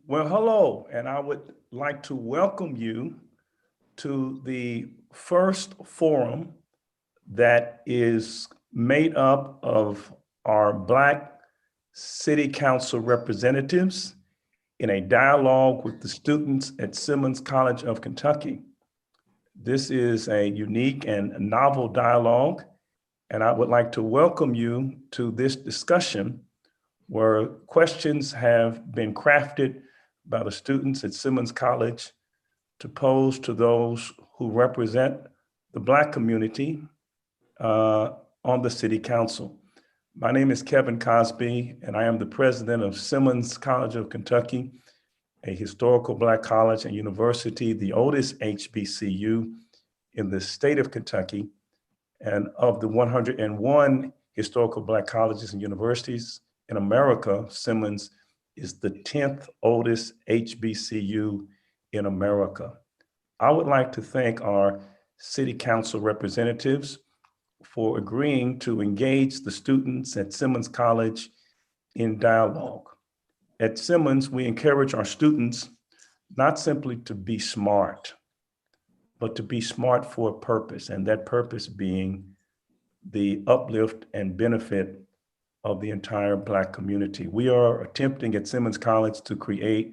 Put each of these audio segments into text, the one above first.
Well, hello, and I would like to welcome you to the first forum that is made up of our Black City Council representatives in a dialogue with the students at Simmons College of Kentucky. This is a unique and novel dialogue, and I would like to welcome you to this discussion where questions have been crafted by the students at Simmons College to pose to those who represent the Black community on the City Council. My name is Kevin Cosby, and I am the president of Simmons College of Kentucky, a historical Black college and university, the oldest HBCU in the state of Kentucky. And of the 101 historical Black colleges and universities in America, Simmons is the 10th oldest HBCU in America. I would like to thank our City Council representatives for agreeing to engage the students at Simmons College in dialogue. At Simmons, we encourage our students not simply to be smart, but to be smart for a purpose, and that purpose being the uplift and benefit of the entire Black community. We are attempting at Simmons College to create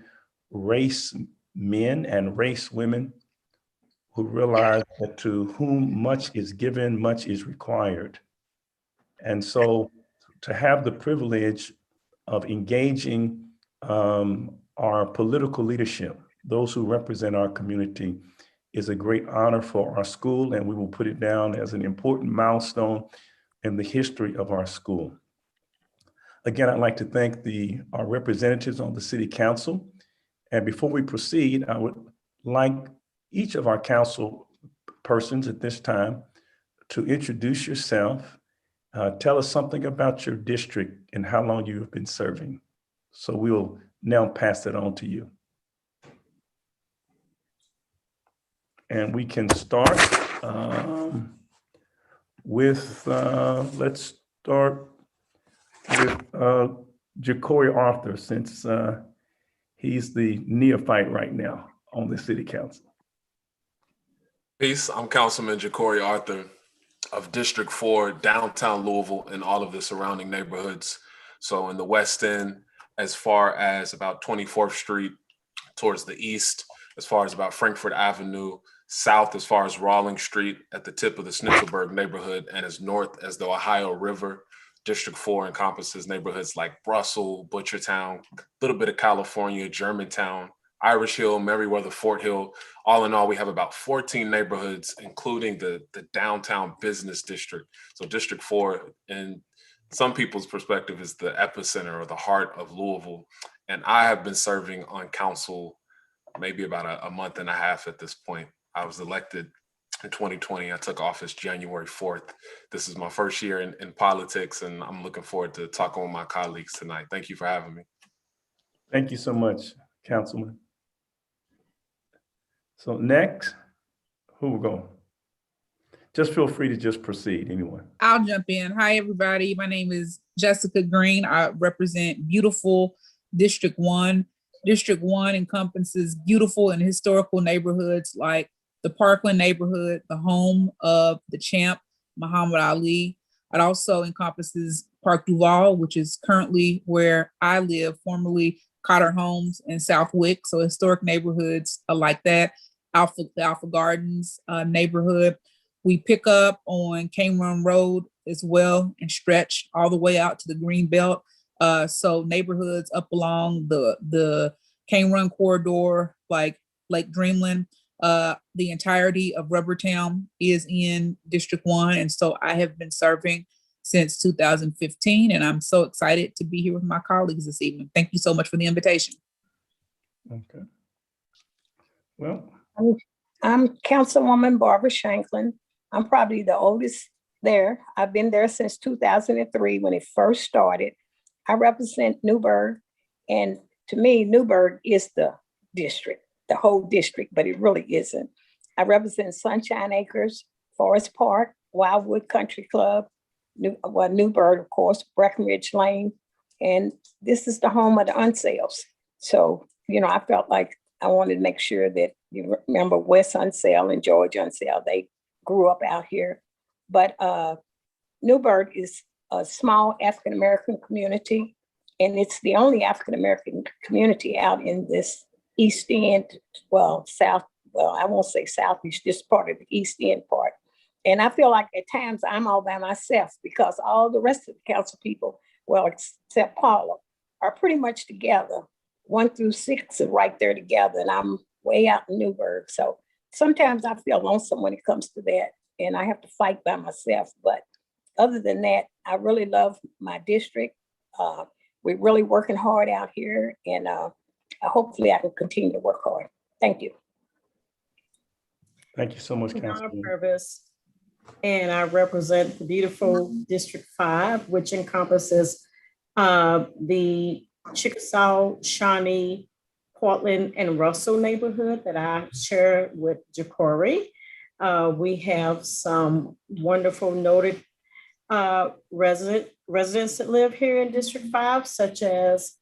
race men and race women who realize that to whom much is given, much is required. And so to have the privilege of engaging our political leadership, those who represent our community, is a great honor for our school, and we will put it down as an important milestone in the history of our school. Again, I'd like to thank our representatives on the City Council. And before we proceed, I would like each of our council persons at this time to introduce yourself, tell us something about your district and how long you have been serving. So we'll now pass it on to you. And we can start with, let's start with Jacory Arthur, since he's the neophyte right now on the City Council. Peace, I'm Councilman Jacory Arthur of District 4, downtown Louisville, and all of the surrounding neighborhoods. So in the West End, as far as about 24th Street towards the east, as far as about Frankfort Avenue, south as far as Rawlings Street at the tip of the Snitzelberg neighborhood, and as north as the Ohio River. District 4 encompasses neighborhoods like Brussels, Butchertown, a little bit of California, Germantown, Irish Hill, Meriwether, Fort Hill. All in all, we have about 14 neighborhoods, including the downtown business district. So District 4, in some people's perspective, is the epicenter or the heart of Louisville. And I have been serving on council maybe about a month and a half at this point. I was elected in 2020. I took office January 4th. This is my first year in politics, and I'm looking forward to talking with my colleagues tonight. Thank you for having me. Thank you so much, Councilman. So next, who will go? Just feel free to just proceed, anyone. I'll jump in. Hi, everybody. My name is Jessica Green. I represent beautiful District 1. District 1 encompasses beautiful and historical neighborhoods like the Parkland neighborhood, the home of the champ, Muhammad Ali. It also encompasses Park Duval, which is currently where I live, formerly Cotter Homes and Southwick. So historic neighborhoods like that. The Alpha Gardens neighborhood. We pick up on Cane Run Road as well and stretch all the way out to the Green Belt. So neighborhoods up along the Cane Run corridor, like Lake Dreamland. The entirety of Rubbertown is in District 1. And so I have been serving since 2015, and I'm so excited to be here with my colleagues this evening. Thank you so much for the invitation. Okay. Well, I'm Councilwoman Barbara Shanklin. I'm probably the oldest there. I've been there since 2003 when it first started. I represent Newburgh, and to me, Newburgh is the district, the whole district, but it really isn't. I represent Sunshine Acres, Forest Park, Wildwood Country Club, Newburgh, of course, Breckenridge Lane, and this is the home of the Unsales. So I felt like I wanted to make sure that you remember Wes Unseld and George Unseld. They grew up out here. But Newburgh is a small African-American community, and it's the only African-American community out in this East End, South, I won't say Southeast, just part of the East End part. And I feel like at times I'm all by myself because all the rest of the council people, well, except Paula, are pretty much together. 1 through 6 are right there together, and I'm way out in Newburgh. So sometimes I feel lonesome when it comes to that, and I have to fight by myself. But other than that, I really love my district. We're really working hard out here, and hopefully I can continue to work hard. Thank you. Thank you so much, Donna Councilwoman. Purvis, and I represent the beautiful District 5, which encompasses the Chickasaw, Shawnee, Portland, and Russell neighborhood that I share with Jecorey. We have some wonderful noted residents that live here in District 5, such as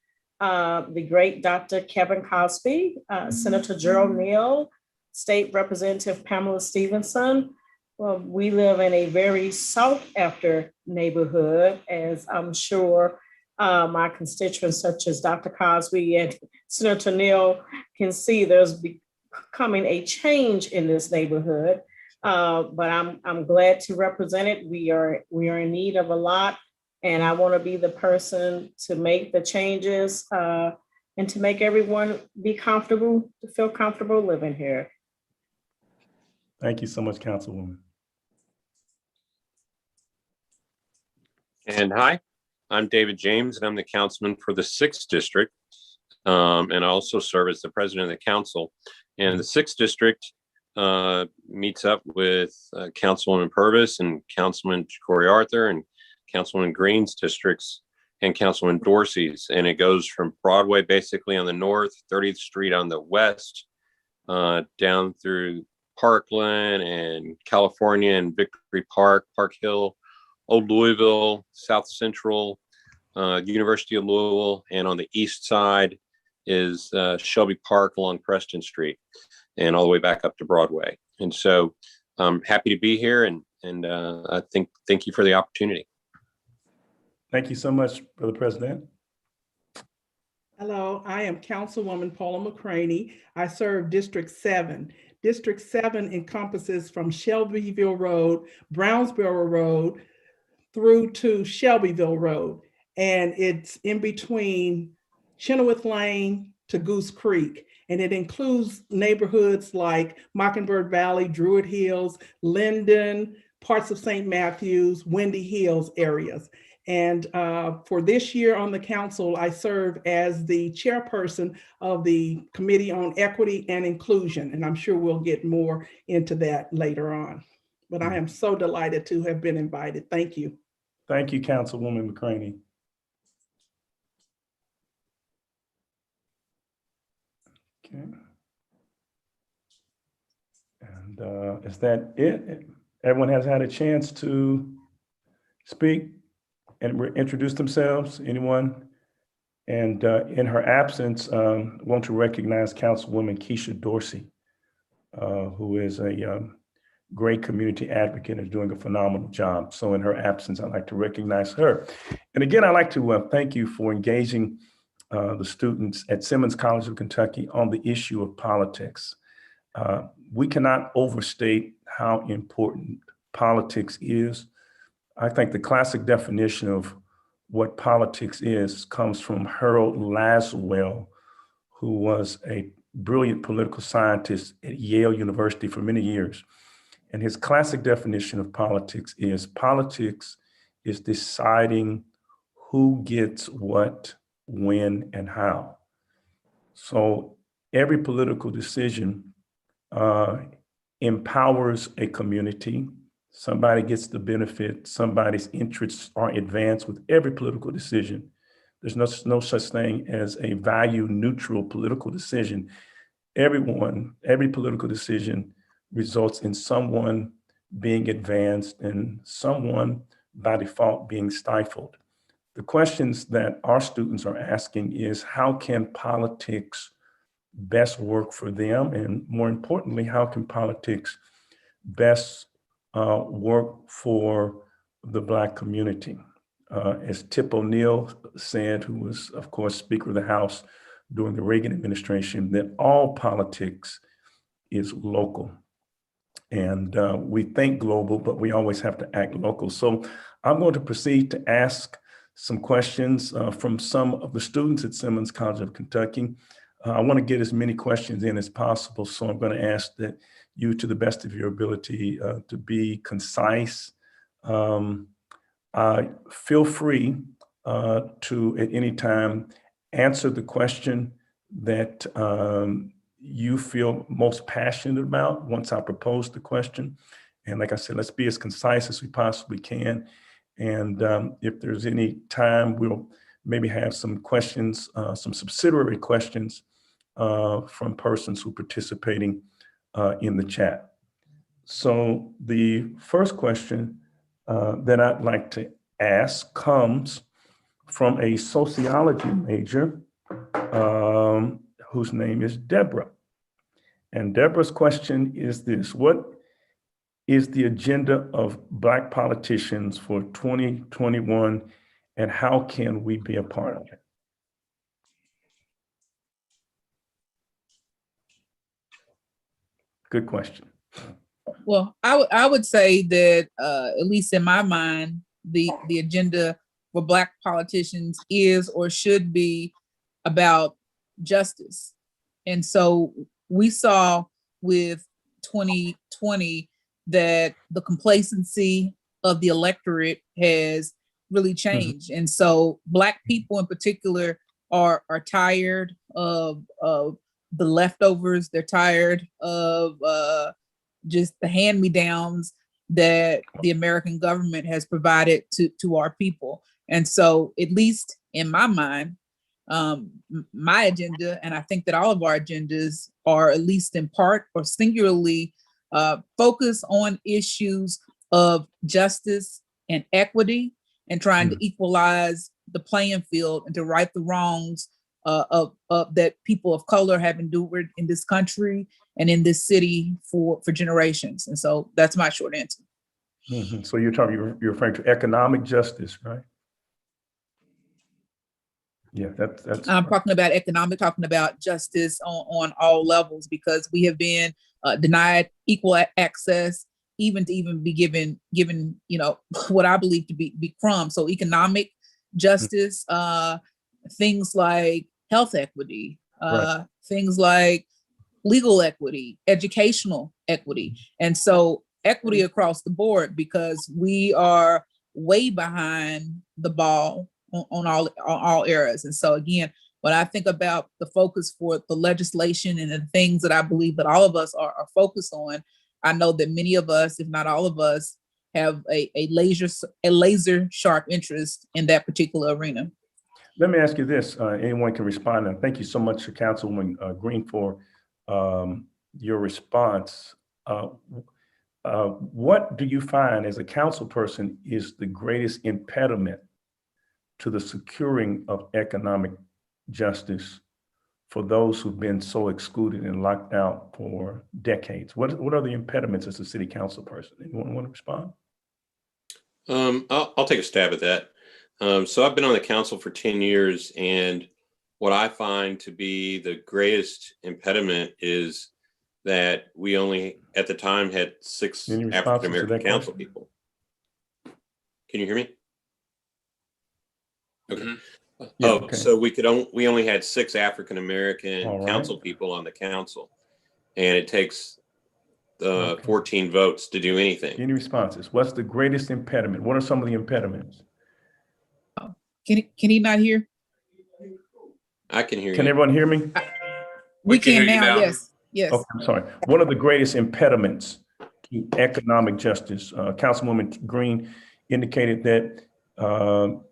the great Dr. Kevin Cosby, Senator Gerald Neal, State Representative Pamela Stevenson. Well, we live in a very sought after neighborhood, as I'm sure my constituents such as Dr. Cosby and Senator Neal can see. There's becoming a change in this neighborhood, but I'm glad to represent it. We are in need of a lot, and I want to be the person to make the changes and to make everyone be comfortable, to feel comfortable living here. Thank you so much, Councilwoman. And hi, I'm David James, and I'm the councilman for the 6th district. And I also serve as the president of the council. And the 6th district meets up with Councilwoman Purvis and Councilman Jacory Arthur and Councilwoman Green's districts and Councilman Dorsey's. And it goes from Broadway basically on the north, 30th Street on the west, down through Parkland and California and Victory Park, Park Hill, Old Louisville, South Central, University of Louisville, and on the east side is Shelby Park along Preston Street and all the way back up to Broadway. And so I'm happy to be here, and I thank you for the opportunity. Thank you so much, Brother President. Hello, I am Councilwoman Paula Mcraney. I serve District 7. District 7 encompasses from Shelbyville Road, Brownsboro Road, through to Shelbyville Road. And it's in between Chenoweth Lane to Goose Creek. And it includes neighborhoods like Mockingbird Valley, Druid Hills, Linden, parts of St. Matthews, Windy Hills areas. And for this year on the council, I serve as the chairperson of the Committee on Equity and Inclusion. And I'm sure we'll get more into that later on. But I am so delighted to have been invited. Thank you. Thank you, Councilwoman McCraney. Okay. And is that it? Everyone has had a chance to speak and introduce themselves? Anyone? And in her absence, I want to recognize Councilwoman Keisha Dorsey, who is a great community advocate and is doing a phenomenal job. So in her absence, I'd like to recognize her. And again, I'd like to thank you for engaging the students at Simmons College of Kentucky on the issue of politics. We cannot overstate how important politics is. I think the classic definition of what politics is comes from Harold Laswell, who was a brilliant political scientist at Yale University for many years. And his classic definition of politics is deciding who gets what, when, and how. So every political decision empowers a community. Somebody gets the benefit, somebody's interests are advanced with every political decision. There's no such thing as a value neutral political decision. Every political decision results in someone being advanced and someone by default being stifled. The questions that our students are asking is, how can politics best work for them? And more importantly, how can politics best work for the Black community? As Tip O'Neill said, who was, of course, Speaker of the House during the Reagan administration, that all politics is local. And we think global, but we always have to act local. So I'm going to proceed to ask some questions from some of the students at Simmons College of Kentucky. I want to get as many questions in as possible. So I'm going to ask that you, to the best of your ability, to be concise. Feel free to, at any time, answer the question that you feel most passionate about once I propose the question. And like I said, let's be as concise as we possibly can. And if there's any time, we'll maybe have some questions, some subsidiary questions from persons who are participating in the chat. So the first question that I'd like to ask comes from a sociology major whose name is Deborah. And Deborah's question is this: what is the agenda of Black politicians for 2021, and how can we be a part of it? Good question. Well, I would say that at least in my mind, the agenda for Black politicians is or should be about justice. And so we saw with 2020 that the complacency of the electorate has really changed. And so Black people in particular are tired of the leftovers. They're tired of just the hand-me-downs that the American government has provided to our people. And so, at least in my mind, my agenda, and I think that all of our agendas are at least in part or singularly focus on issues of justice and equity and trying to equalize the playing field and to right the wrongs of that people of color have endured in this country and in this city for generations. And so that's my short answer. So you're referring to economic justice, right? Yeah, that's. I'm talking about justice on all levels, because we have been denied equal access, even to be given, what I believe to be crumbs. So economic justice, things like health equity, Right. things like legal equity, educational equity. And so equity across the board, because we are way behind the ball on all areas. And so again, when I think about the focus for the legislation and the things that I believe that all of us are focused on, I know that many of us, if not all of us, have a laser sharp interest in that particular arena. Let me ask you this, anyone can respond. And thank you so much, Councilwoman Green, for your response. What do you find as a council person is the greatest impediment to the securing of economic justice for those who've been so excluded and locked out for decades? What are the impediments as a city council person? Anyone want to respond? I'll take a stab at that. So I've been on the council for 10 years, and what I find to be the greatest impediment is that we only, at the time, had 6 African-American council people. Can you hear me? Okay. Yeah, okay. So we only had 6 African-American council people on the council, and it takes 14 votes to do anything. Any responses? What's the greatest impediment? What are some of the impediments? Can he not hear? I can hear you. Can everyone hear me? We can now. Yes. Okay, I'm sorry. What are the greatest impediments to economic justice? Councilwoman Green indicated that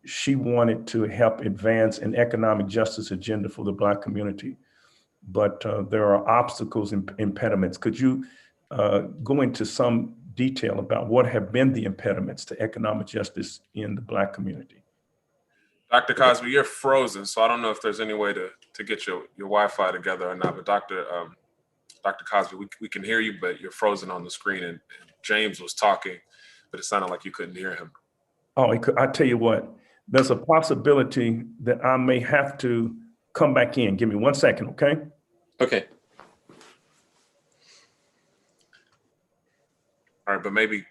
she wanted to help advance an economic justice agenda for the Black community, but there are obstacles and impediments. Could you go into some detail about what have been the impediments to economic justice in the Black community? Dr. Cosby, you're frozen, so I don't know if there's any way to get your Wi-Fi together or not. But Dr. Cosby, we can hear you, but you're frozen on the screen. And James was talking, but it sounded like you couldn't hear him. Oh, I tell you what, there's a possibility that I may have to come back in. Give me 1 second, okay? Okay. All right, but maybe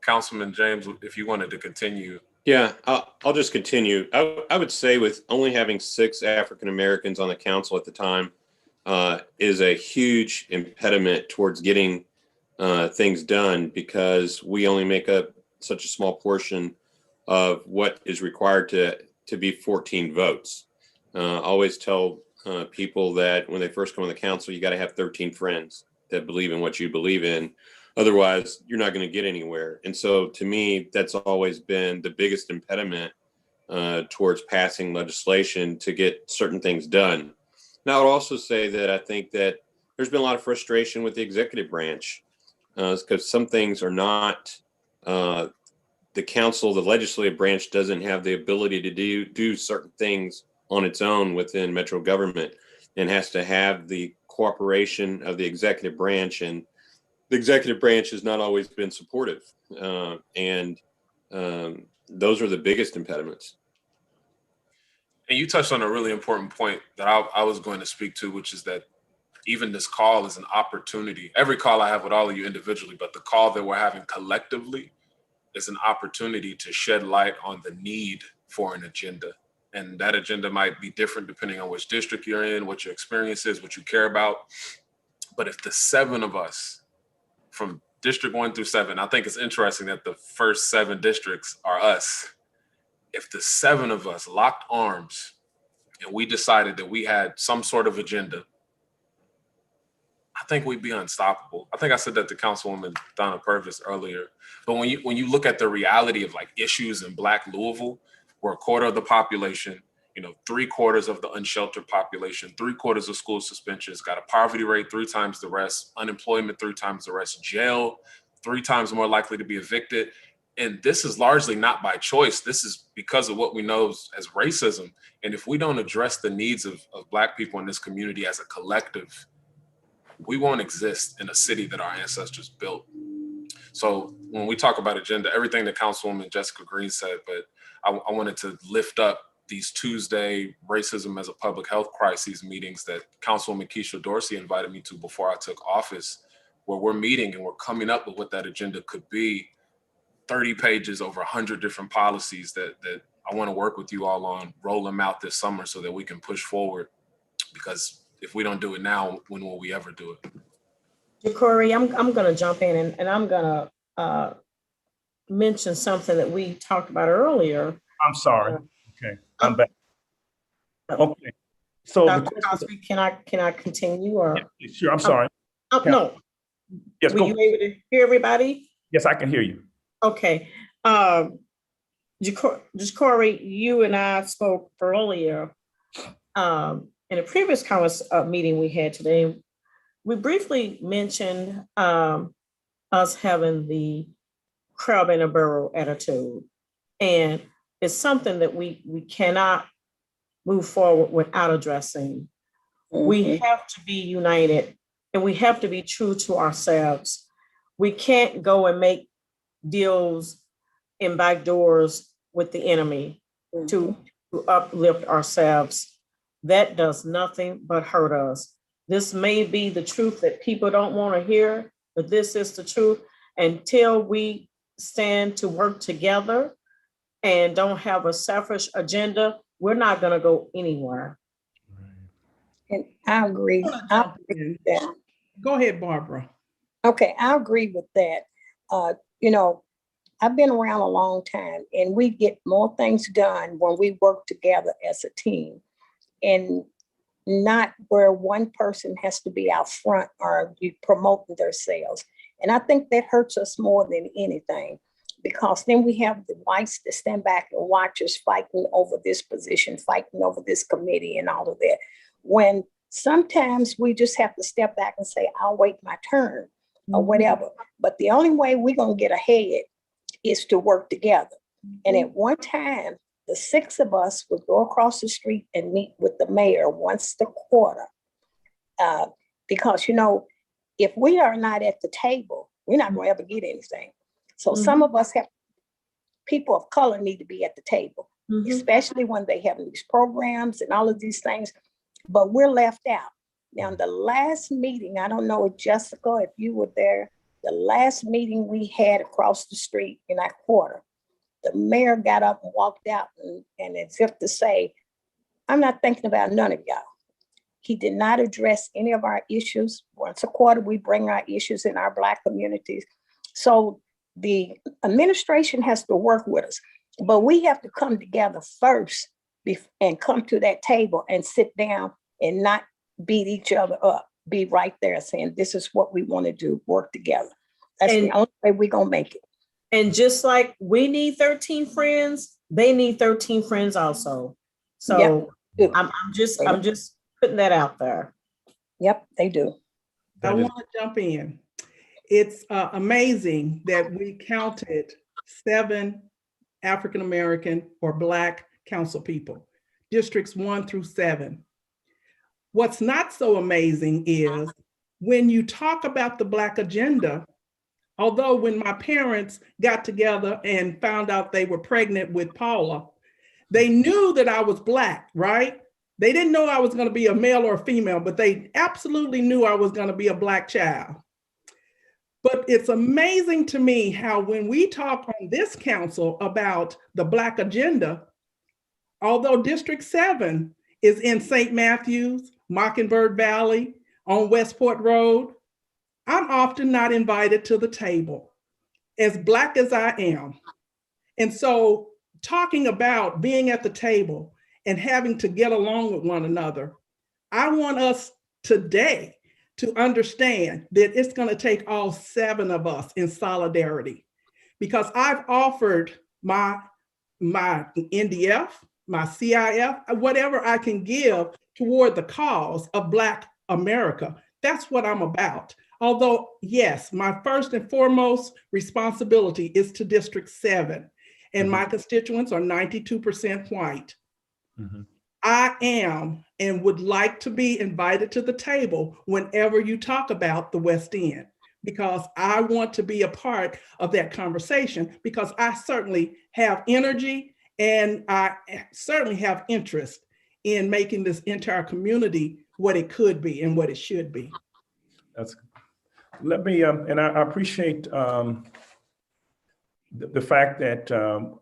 Councilman James, if you wanted to continue. Yeah, I'll just continue. I would say with only having 6 African Americans on the council at the time is a huge impediment towards getting things done, because we only make up such a small portion of what is required to be 14 votes. I always tell people that when they first come on the council, you got to have 13 friends that believe in what you believe in. Otherwise, you're not going to get anywhere. And so to me, that's always been the biggest impediment towards passing legislation to get certain things done. Now, I would also say that I think that there's been a lot of frustration with the executive branch because some things are not, the council, the legislative branch doesn't have the ability to do certain things on its own within Metro government, and has to have the cooperation of the executive branch. And the executive branch has not always been supportive. And those are the biggest impediments. And you touched on a really important point that I was going to speak to, which is that even this call is an opportunity. Every call I have with all of you individually, but the call that we're having collectively is an opportunity to shed light on the need for an agenda. And that agenda might be different depending on which district you're in, what your experience is, what you care about. But if the 7 of us from District 1 through 7, I think it's interesting that the first 7 districts are us. If the 7 of us locked arms and we decided that we had some sort of agenda, I think we'd be unstoppable. I think I said that to Councilwoman Donna Purvis earlier. But when you look at the reality of like issues in Black Louisville, we're a quarter of the population, 3/4 of the unsheltered population, 3/4 of school suspensions, got a poverty rate 3 times the rest, unemployment 3 times the rest, jail 3 times more likely to be evicted. And this is largely not by choice. This is because of what we know as racism. And if we don't address the needs of Black people in this community as a collective, we won't exist in a city that our ancestors built. So when we talk about agenda, everything that Councilwoman Jessica Green said, but I wanted to lift up these Tuesday racism as a public health crises meetings that Councilwoman Keisha Dorsey invited me to before I took office, where we're meeting and we're coming up with what that agenda could be. 30 pages, over 100 different policies that I want to work with you all on, roll them out this summer so that we can push forward. Because if we don't do it now, when will we ever do it? Jecorey, I'm going to jump in and I'm going to mention something that we talked about earlier. I'm sorry. Okay, I'm back. Okay. So Dr. Cosby, can I continue or? Yeah, sure, I'm sorry. No. Yes, Were go. you able to hear everybody? Yes, I can hear you. Okay. Jecorey, you and I spoke earlier in a previous meeting we had today. We briefly mentioned us having the crab in a barrel attitude. And it's something that we cannot move forward without addressing. Mm-hmm. We have to be united and we have to be true to ourselves. We can't go and make deals in back doors with the enemy to uplift ourselves. That does nothing but hurt us. This may be the truth that people don't want to hear, but this is the truth. Until we stand to work together and don't have a selfish agenda, we're not going to go anywhere. And I agree. I agree with that. Go ahead, Barbara. Okay, I agree with that. I've been around a long time and we get more things done when we work together as a team and not where one person has to be out front or be promoting themselves. And I think that hurts us more than anything, because then we have the whites that stand back and watch us fighting over this position, fighting over this committee and all of that. When sometimes we just have to step back and say, I'll wait my turn or whatever. But the only way we're going to get ahead is to work together. And at one time, The 6 of us would go across the street and meet with the mayor once a quarter. Because, you know, if we are not at the table, we're not going to ever get anything. So some of us people of color need to be at the table, especially when they have these programs and all of these things, but we're left out. Now, the last meeting, I don't know, Jessica, if you were there, the last meeting we had across the street in our quarter, the mayor got up and walked out and as if to say, I'm not thinking about none of y'all. He did not address any of our issues. Once a quarter, we bring our issues in our Black communities. So the administration has to work with us, but we have to come together first and come to that table and sit down and not beat each other up. Be right there saying, this is what we want to do, work together. That's the only way we're going to make it. And just like we need 13 friends, they need 13 friends also. So yep. I'm just putting that out there. Yep, they do. I want to jump in. It's amazing that we counted 7 African-American or Black council people, districts 1 through 7. What's not so amazing is when you talk about the Black agenda, although when my parents got together and found out they were pregnant with Paula, they knew that I was Black, right? They didn't know I was going to be a male or a female, but they absolutely knew I was going to be a Black child. But it's amazing to me how when we talk on this council about the Black agenda, although District 7 is in St. Matthews, Mockingbird Valley, on Westport Road, I'm often not invited to the table, as Black as I am. And so talking about being at the table and having to get along with one another, I want us today to understand that it's going to take all 7 of us in solidarity, because I've offered my NDF, my CIF, whatever I can give toward the cause of Black America. That's what I'm about. Although, yes, my first and foremost responsibility is to District 7, and my constituents are 92% white. I am and would like to be invited to the table whenever you talk about the West End, because I want to be a part of that conversation, because I certainly have energy and I certainly have interest in making this entire community what it could be and what it should be. That's, let me, and I appreciate the fact that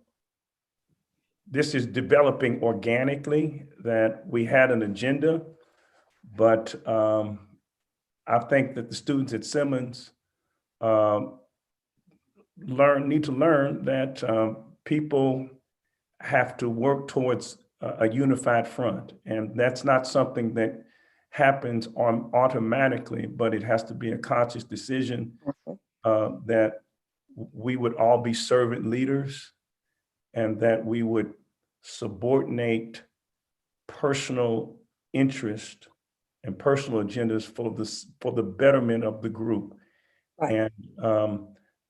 this is developing organically, that we had an agenda, but I think that the students at Simmons need to learn that people have to work towards a unified front. And that's not something that happens automatically, but it has to be a conscious decision that we would all be servant leaders and that we would subordinate personal interest and personal agendas for the betterment of the group. Right. And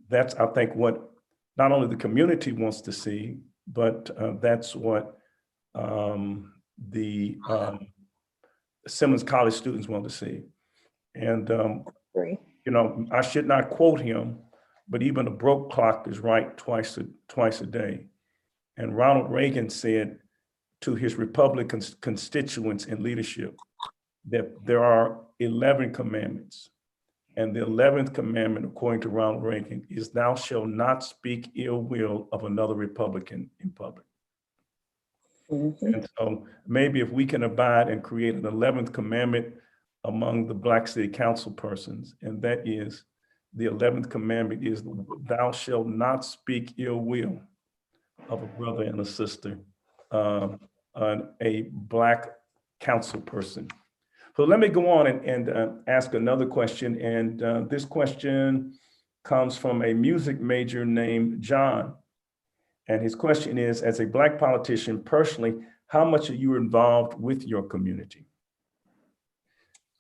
that's, I think, what not only the community wants to see, but that's what the Simmons College students want to see. And, you know, I should not quote him, but even a broke clock is right twice a day. And Ronald Reagan said to his Republican constituents in leadership that there are 11 commandments. And the 11th commandment, according to Ronald Reagan, is thou shalt not speak ill will of another Republican in public. And so maybe if we can abide and create an 11th commandment among the Black City Council persons, and that is the 11th commandment is thou shalt not speak ill will of a brother and a sister, a Black council person. So let me go on and ask another question. And this question comes from a music major named John. And his question is, as a Black politician, personally, how much are you involved with your community?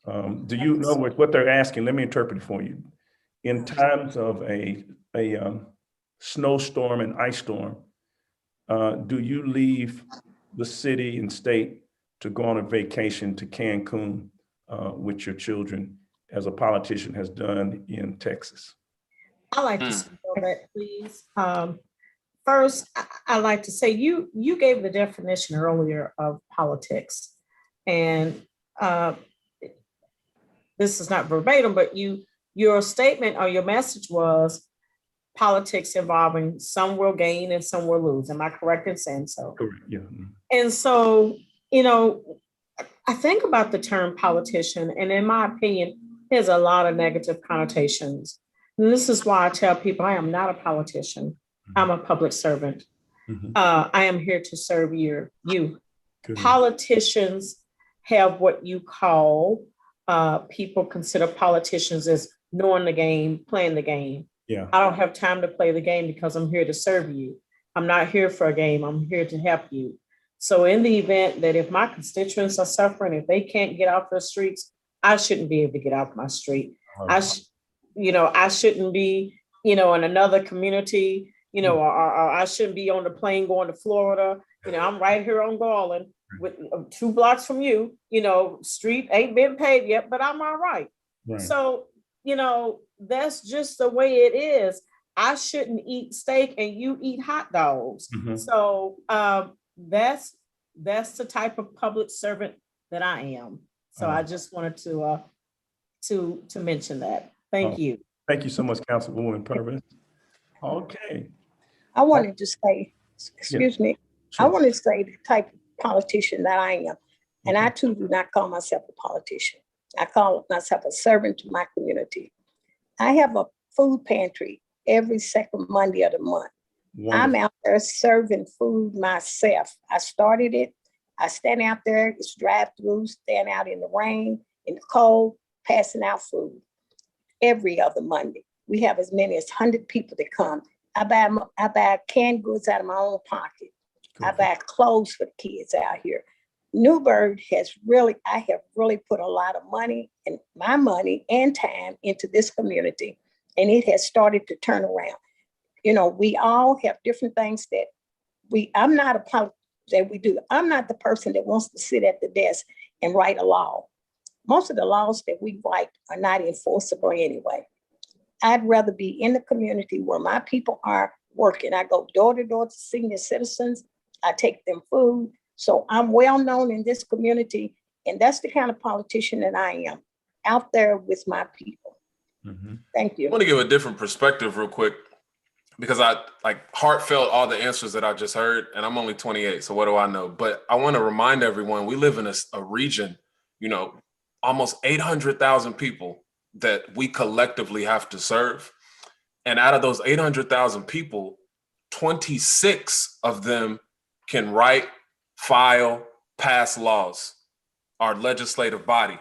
Do you know what they're asking? Let me interpret it for you. In times of a snowstorm and ice storm, do you leave the city and state to go on a vacation to Cancun with your children, as a politician has done in Texas? I like to speak on that, please. First, I like to say you gave the definition earlier of politics, and this is not verbatim, but your statement or your message was politics involving some will gain and some will lose. Am I correct in saying so? Correct. Yeah. And so, I think about the term politician, and in my opinion, there's a lot of negative connotations. And this is why I tell people I am not a politician. I'm a public servant. Mhm. I am here to serve you. Good. Politicians have what you call, people consider politicians as knowing the game, playing the game. Yeah. I don't have time to play the game because I'm here to serve you. I'm not here for a game. I'm here to help you. So in the event that if my constituents are suffering, if they can't get off the streets, I shouldn't be able to get off my street. I shouldn't be, in another community, or I shouldn't be on the plane going to Florida. I'm right here on Garland with 2 blocks from you, street ain't been paid yet, but I'm all right. Right. So, that's just the way it is. I shouldn't eat steak and you eat hot dogs. Mhm. So that's the type of public servant that I am. So I just wanted to mention that. Thank you. Thank you so much, Councilwoman Purvis. Okay. I wanted to say, excuse me, I Sure. wanted to say the type of politician that I am. And I too do not call myself a politician. I call myself a servant to my community. I have a food pantry every second Monday of the month. I'm out there serving food myself. I started it. I stand out there, it's drive-through, stand out in the rain, in the cold, passing out food every other Monday. We have as many as 100 people that come. I buy canned goods out of my own pocket. I buy clothes for the kids out here. Newburgh I have really put a lot of money and my money and time into this community, and it has started to turn around. We all have different things that I'm not a politician that we do. I'm not the person that wants to sit at the desk and write a law. Most of the laws that we write are not enforceable anyway. I'd rather be in the community where my people are working. I go door to door to senior citizens. I take them food. So I'm well known in this community, and that's the kind of politician that I am, out there with my people. Mhm. Thank you. I want to give a different perspective real quick, because I heartfelt all the answers that I just heard, and I'm only 28, so what do I know? But I want to remind everyone, we live in a region, almost 800,000 people that we collectively have to serve. And out of those 800,000 people, 26 of them can write, file, pass laws, our legislative body.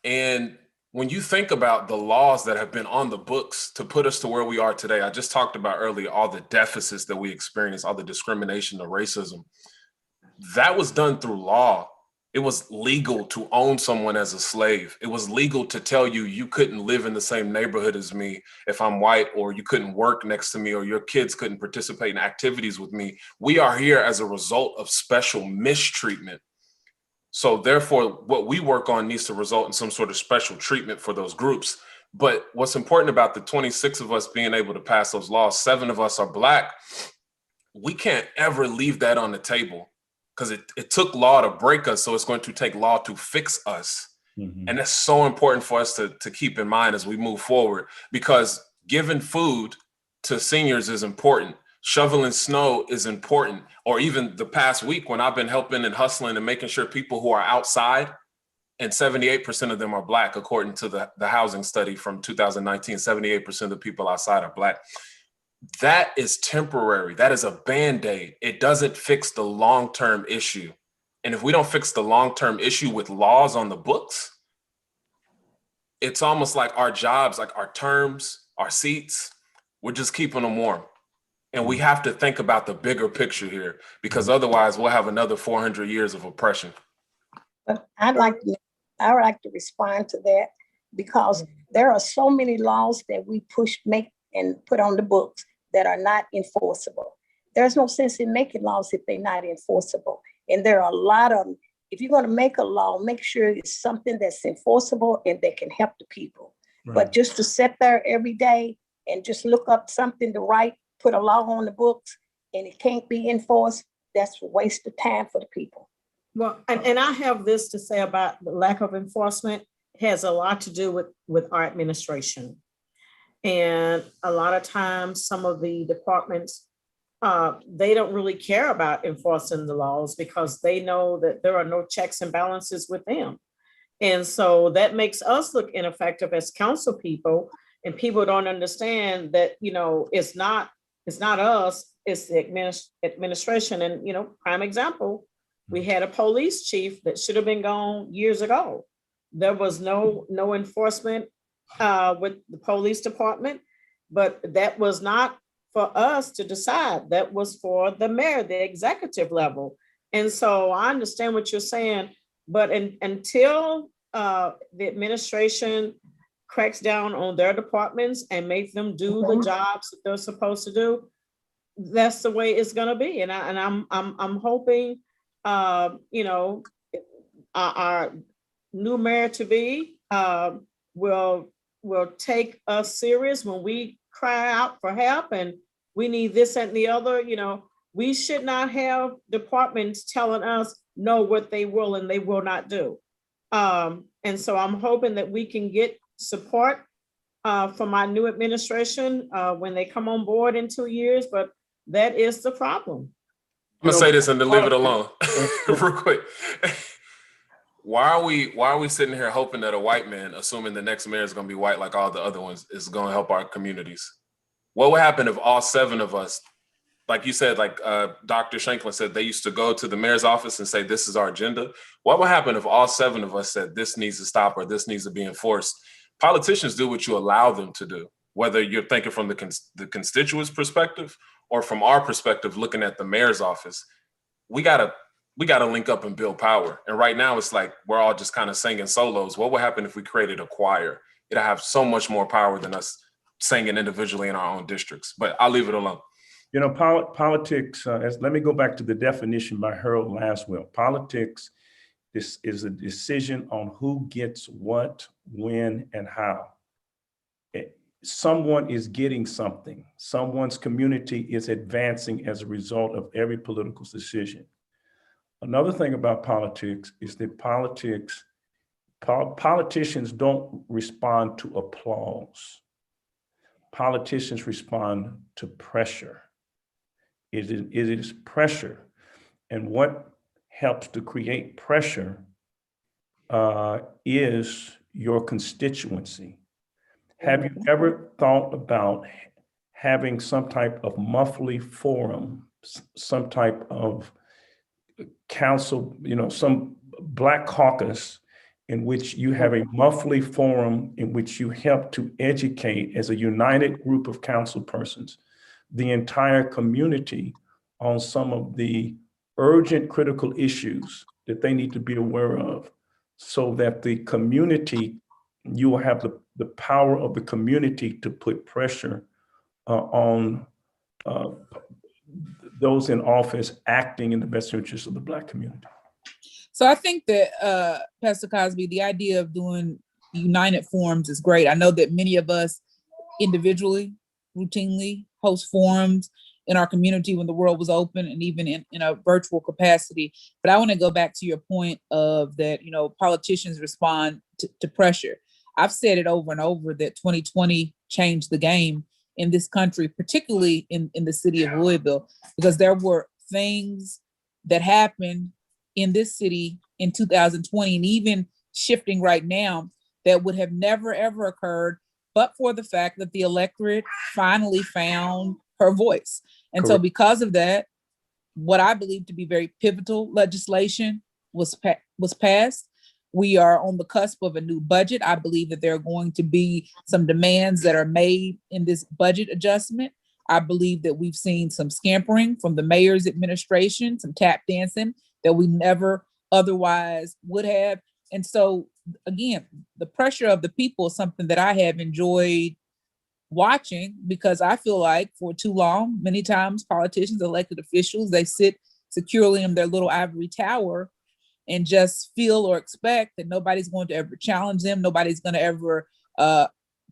And when you think about the laws that have been on the books to put us to where we are today, I just talked about earlier, all the deficits that we experience, all the discrimination, the racism, that was done through law. It was legal to own someone as a slave. It was legal to tell you couldn't live in the same neighborhood as me if I'm white, or you couldn't work next to me, or your kids couldn't participate in activities with me. We are here as a result of special mistreatment. So therefore, what we work on needs to result in some sort of special treatment for those groups. But what's important about the 26 of us being able to pass those laws, 7 of us are Black, we can't ever leave that on the table, because it took law to break us, so it's going to take law to fix us. Mm-hmm. And that's so important for us to keep in mind as we move forward, because giving food to seniors is important. Shoveling snow is important. Or even the past week when I've been helping and hustling and making sure people who are outside, and 78% of them are Black, according to the housing study from 2019, 78% of the people outside are Black. That is temporary. That is a Band-Aid. It doesn't fix the long-term issue. And if we don't fix the long-term issue with laws on the books, it's almost like our jobs, like our terms, our seats, we're just keeping them warm. And we have to think about the bigger picture here, because otherwise we'll have another 400 years of oppression. I'd like to respond to that, because there are so many laws that we make and put on the books that are not enforceable. there's no sense in making laws if they're not enforceable. And there are a lot of them. If you're going to make a law, make sure it's something that's enforceable and that can help the people. Right. But just to sit there every day and just look up something to write, put a law on the books, and it can't be enforced, that's a waste of time for the people. Well, and I have this to say about the lack of enforcement. It has a lot to do with our administration. And a lot of times, some of the departments, they don't really care about enforcing the laws because they know that there are no checks and balances with them. And so that makes us look ineffective as council people, and people don't understand that, you know, it's not us, it's the administration. And, you know, prime example, we had a police chief that should have been gone years ago. There was no enforcement with the police department, but that was not for us to decide. That was for the mayor, the executive level. And so I understand what you're saying, but until the administration cracks down on their departments and make them do the jobs that they're supposed to do, that's the way it's going to be. And I'm hoping, you know, our new mayor to be will take us serious when we cry out for help and we need this and the other. You know, we should not have departments telling us no, what they will and they will not do. And so I'm hoping that we can get support from our new administration when they come on board in 2 years, but that is the problem. I'm gonna say this and then leave it alone real quick. Why are we sitting here hoping that a white man, assuming the next mayor is gonna be white like all the other ones, is gonna help our communities? What would happen if all 7 of us, like you said, like Dr. Shanklin said, they used to go to the mayor's office and say, this is our agenda. What would happen if all 7 of us said, this needs to stop or this needs to be enforced? Politicians do what you allow them to do, whether you're thinking from the constituents' perspective or from our perspective, looking at the mayor's office. We gotta link up and build power. And right now it's like, we're all just kind of singing solos. What would happen if we created a choir? It'd have so much more power than us singing individually in our own districts, but I'll leave it alone. You know, politics, let me go back to the definition by Harold Laswell. Politics is a decision on who gets what, when, and how. Someone is getting something. Someone's community is advancing as a result of every political decision. Another thing about politics is that politicians don't respond to applause. Politicians respond to pressure. It is pressure. And what helps to create pressure is your constituency. Have you ever thought about having some type of monthly forum, some type of council, you know, some Black caucus in which you have a monthly forum in which you help to educate as a united group of council persons, the entire community on some of the urgent critical issues that they need to be aware of, so that the community, you will have the power of the community to put pressure on those in office acting in the best interest of the Black community. So I think that, Pastor Cosby, the idea of doing united forums is great. I know that many of us individually, routinely host forums in our community when the world was open and even in a virtual capacity. But I want to go back to your point of that, you know, politicians respond to pressure. I've said it over and over that 2020 changed the game in this country, particularly in the city of Louisville, because there were things that happened in this city in 2020 and even shifting right now that would have never, ever occurred, but for the fact that the electorate finally found her voice. And Correct. So because of that, what I believe to be very pivotal legislation was passed. We are on the cusp of a new budget. I believe that there are going to be some demands that are made in this budget adjustment. I believe that we've seen some scampering from the mayor's administration, some tap dancing that we never otherwise would have. And so again, the pressure of the people is something that I have enjoyed watching, because I feel like for too long, many times politicians, elected officials, they sit securely in their little ivory tower and just feel or expect that nobody's going to ever challenge them. Nobody's going to ever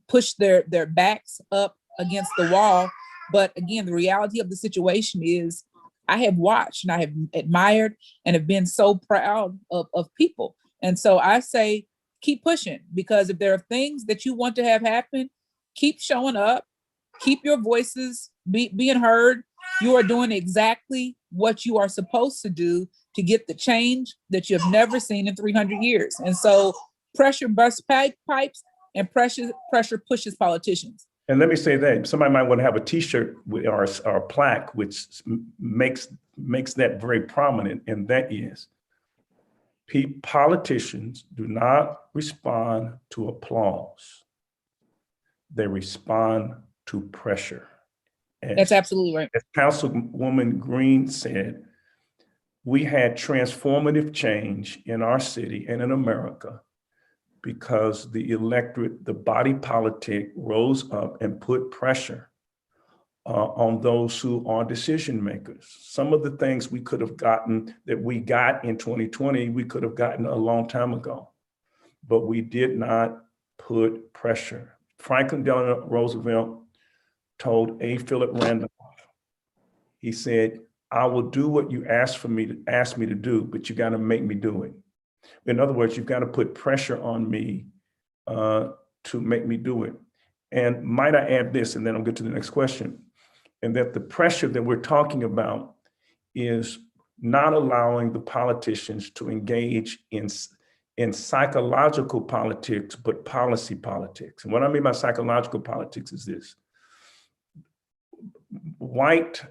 push their backs up against the wall. But again, the reality of the situation is I have watched and I have admired and have been so proud of people. And so I say, keep pushing, because if there are things that you want to have happen, keep showing up, keep your voices being heard. You are doing exactly what you are supposed to do to get the change that you have never seen in 300 years. And so pressure bursts pipes and pressure pushes politicians. And let me say that somebody might want to have a T-shirt with our plaque, which makes that very prominent, and that is, politicians do not respond to applause. They respond to pressure. That's absolutely right. As Councilwoman Green said, we had transformative change in our city and in America because the electorate, the body politic, rose up and put pressure on those who are decision makers. Some of the things we could have gotten that we got in 2020, we could have gotten a long time ago, but we did not put pressure. Franklin Delano Roosevelt told A. Philip Randolph, he said, I will do what you ask me to do, but you got to make me do it. In other words, you've got to put pressure on me to make me do it. And might I add this, and then I'll get to the next question, and that the pressure that we're talking about is not allowing the politicians to engage in psychological politics, but policy politics. And what I mean by psychological politics is this: white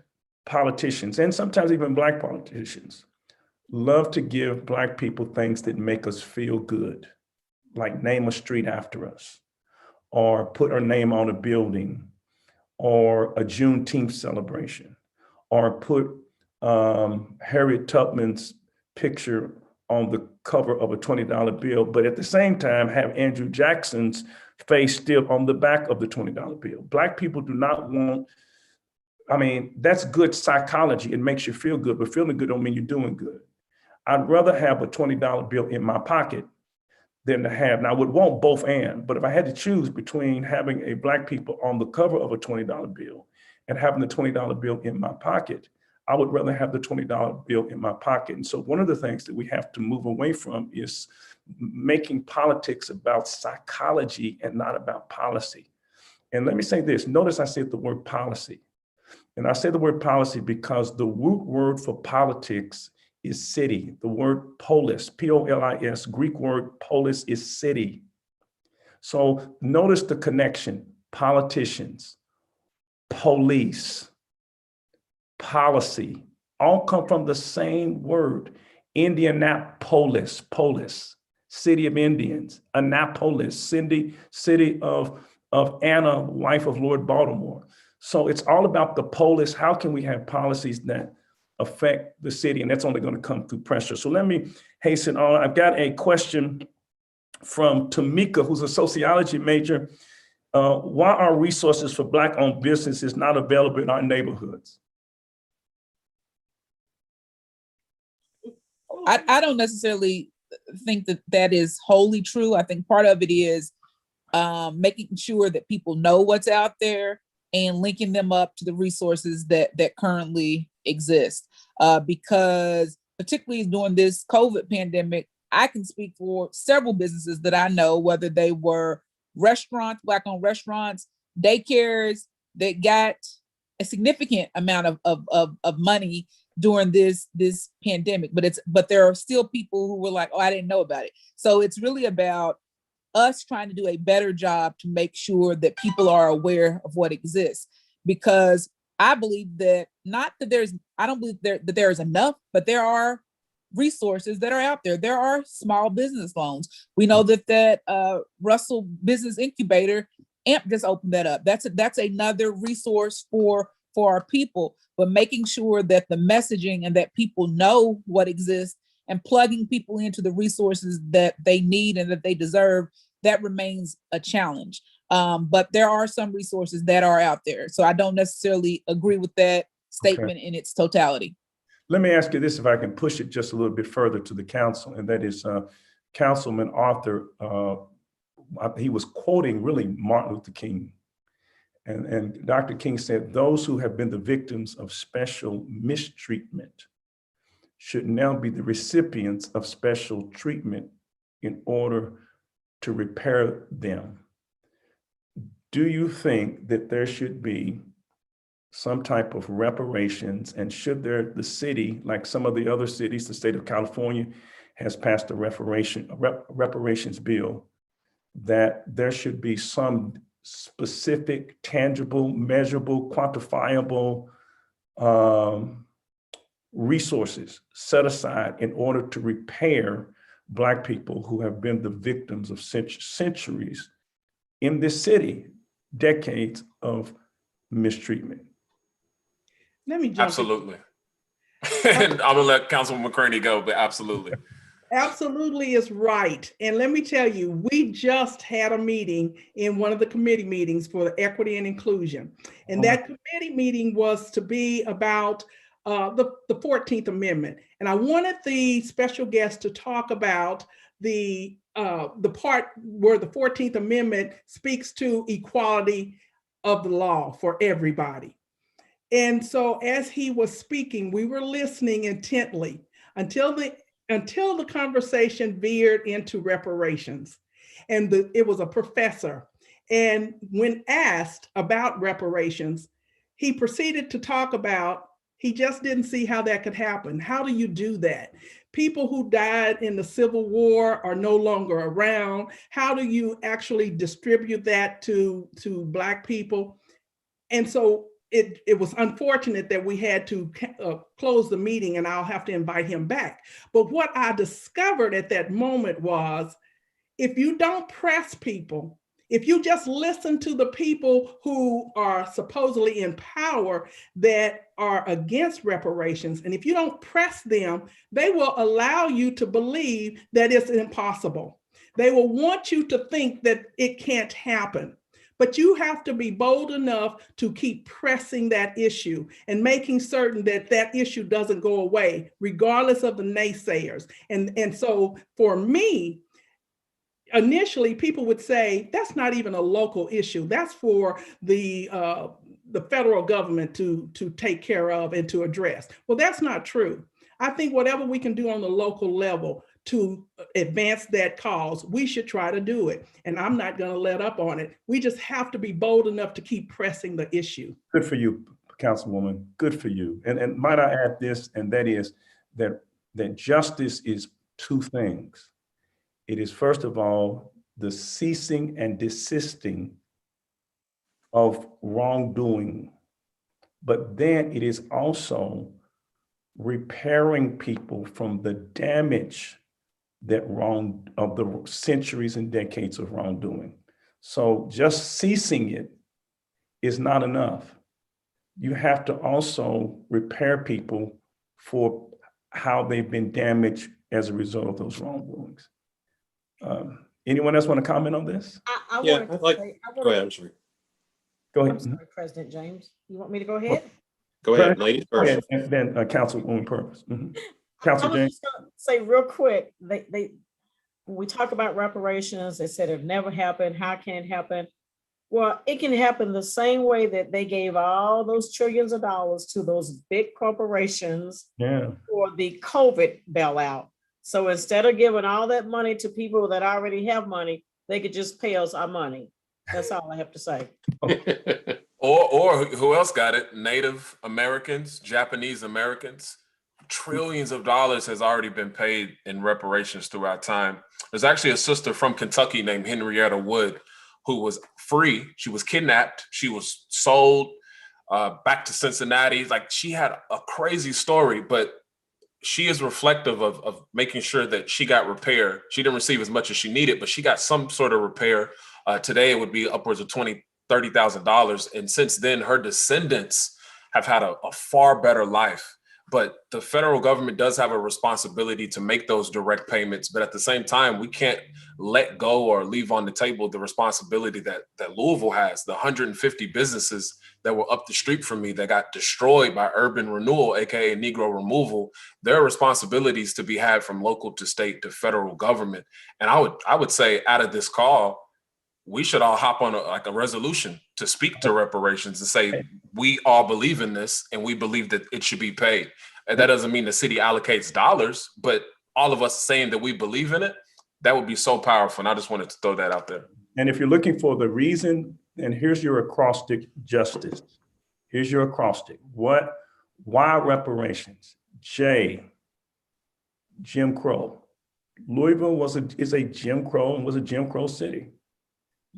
politicians, and sometimes even Black politicians, love to give Black people things that make us feel good, like name a street after us, or put our name on a building, or a Juneteenth celebration, or put Harriet Tubman's picture on the cover of a $20 bill, but at the same time have Andrew Jackson's face still on the back of the $20 bill. Black people do not want, I mean, that's good psychology. It makes you feel good, but feeling good don't mean you're doing good. I'd rather have a $20 bill in my pocket than to have, now I would want both and, but if I had to choose between having a Black people on the cover of a $20 bill and having the $20 bill in my pocket, I would rather have the $20 bill in my pocket. And so one of the things that we have to move away from is making politics about psychology and not about policy. And let me say this, notice I said the word policy. And I say the word policy because the root word for politics is city. The word polis, P-O-L-I-S, Greek word polis is city. So notice the connection: politicians, police, policy, all come from the same word. Indianapolis, polis, city of Indians. Annapolis, city of Anna, wife of Lord Baltimore. So it's all about the polis. How can we have policies that affect the city? And that's only going to come through pressure. So let me hasten on. I've got a question from Tamika, who's a sociology major. Why are resources for Black-owned businesses not available in our neighborhoods? I don't necessarily think that is wholly true. I think part of it is making sure that people know what's out there and linking them up to the resources that currently exist. Because particularly during this COVID pandemic, I can speak for several businesses that I know, whether they were restaurants, Black-owned restaurants, daycares, that got a significant amount of money during this pandemic. But there are still people who were like, oh, I didn't know about it. So it's really about us trying to do a better job to make sure that people are aware of what exists. Because I believe that I don't believe that there is enough, but there are resources that are out there. There are small business loans. We know that Russell Business Incubator, AMP just opened that up. That's another resource for our people, but making sure that the messaging and that people know what exists and plugging people into the resources that they need and that they deserve, that remains a challenge. But there are some resources that are out there. So I don't necessarily agree with that statement in its totality. Let me ask you this, if I can push it just a little bit further to the council, and that is Councilman Arthur, he was quoting really Martin Luther King. And Dr. King said, those who have been the victims of special mistreatment should now be the recipients of special treatment in order to repair them. Do you think that there should be some type of reparations, and should the city, like some of the other cities, the state of California has passed a reparations bill, that there should be some specific, tangible, measurable, quantifiable resources set aside in order to repair Black people who have been the victims of centuries in this city, decades of mistreatment? Let me jump Absolutely. And I'm gonna let Councilwoman McCraney go, but absolutely. Absolutely is right. And let me tell you, we just had a meeting in one of the committee meetings for the equity and inclusion. And that committee meeting was to be about the 14th Amendment. And I wanted the special guest to talk about the part where the 14th Amendment speaks to equality of the law for everybody. And so as he was speaking, we were listening intently until the conversation veered into reparations. And it was a professor. And when asked about reparations, he proceeded to talk about, he just didn't see how that could happen. How do you do that? People who died in the Civil War are no longer around. How do you actually distribute that to Black people? And so it was unfortunate that we had to close the meeting, and I'll have to invite him back. But what I discovered at that moment was, if you don't press people, if you just listen to the people who are supposedly in power that are against reparations, and if you don't press them, they will allow you to believe that it's impossible. They will want you to think that it can't happen. But you have to be bold enough to keep pressing that issue and making certain that that issue doesn't go away, regardless of the naysayers. And so for me, initially people would say, that's not even a local issue. That's for the federal government to take care of and to address. Well, that's not true. I think whatever we can do on the local level to advance that cause, we should try to do it. And I'm not going to let up on it. We just have to be bold enough to keep pressing the issue. Good for you, Councilwoman. Good for you. And might I add this, and that is that justice is two things. It is, first of all, the ceasing and desisting of wrongdoing, but then it is also repairing people from the damage of the centuries and decades of wrongdoing. So just ceasing it is not enough. You have to also repair people for how they've been damaged as a result of those wrongdoings. Anyone else want to comment on this? I Yeah, wanted to I'd like, say- I go wanted- ahead, I'm sorry. Go I'm ahead. sorry, President James. You want me to go ahead? Go ahead, ladies Go first. ahead, and then Councilwoman Purvis. I Council was James. just gonna say real quick, when we talk about reparations, they said it never happened. How can it happen? Well, it can happen the same way that they gave all those trillions of dollars to those big corporations Yeah. for the COVID bailout. So instead of giving all that money to people that already have money, they could just pay us our money. That's all I have to say. Or who else got it? Native Americans, Japanese Americans. Trillions of dollars has already been paid in reparations throughout time. There's actually a sister from Kentucky named Henrietta Wood who was free. She was kidnapped. She was sold back to Cincinnati. Like, she had a crazy story, but she is reflective of making sure that she got repair. She didn't receive as much as she needed, but she got some sort of repair. Today, it would be upwards of $20,000, $30,000. And since then, her descendants have had a far better life. but the federal government does have a responsibility to make those direct payments. But at the same time, we can't let go or leave on the table the responsibility that Louisville has. The 150 businesses that were up the street from me that got destroyed by urban renewal, AKA Negro removal, there are responsibilities to be had from local to state to federal government. And I would say out of this call, we should all hop on a resolution to speak to reparations and say, we all believe in this and we believe that it should be paid. And that doesn't mean the city allocates dollars, but all of us saying that we believe in it, that would be so powerful. And I just wanted to throw that out there. And if you're looking for the reason, and here's your acrostic, justice. Here's your acrostic. Why reparations? J, Jim Crow. Louisville is a Jim Crow and was a Jim Crow city.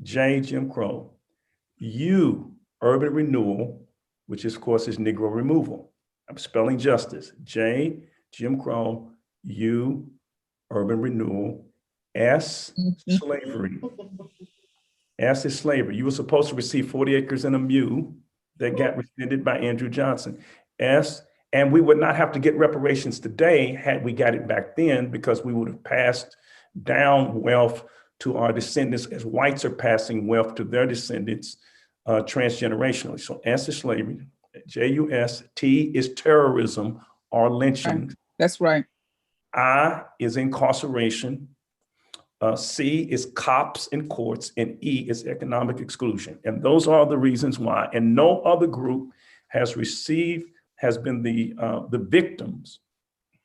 J, Jim Crow. U, urban renewal, which of course is Negro removal. I'm spelling justice. J, Jim Crow. U, urban renewal. S, slavery. S is slavery. You were supposed to receive 40 acres and a mule that got rescinded by Andrew Johnson. S, and we would not have to get reparations today had we got it back then, because we would have passed down wealth to our descendants as whites are passing wealth to their descendants transgenerationally. So S is slavery, J-U-S, T is terrorism or lynching. That's right. I is incarceration, C is cops and courts, and E is economic exclusion. And those are the reasons why. And no other group has been the victims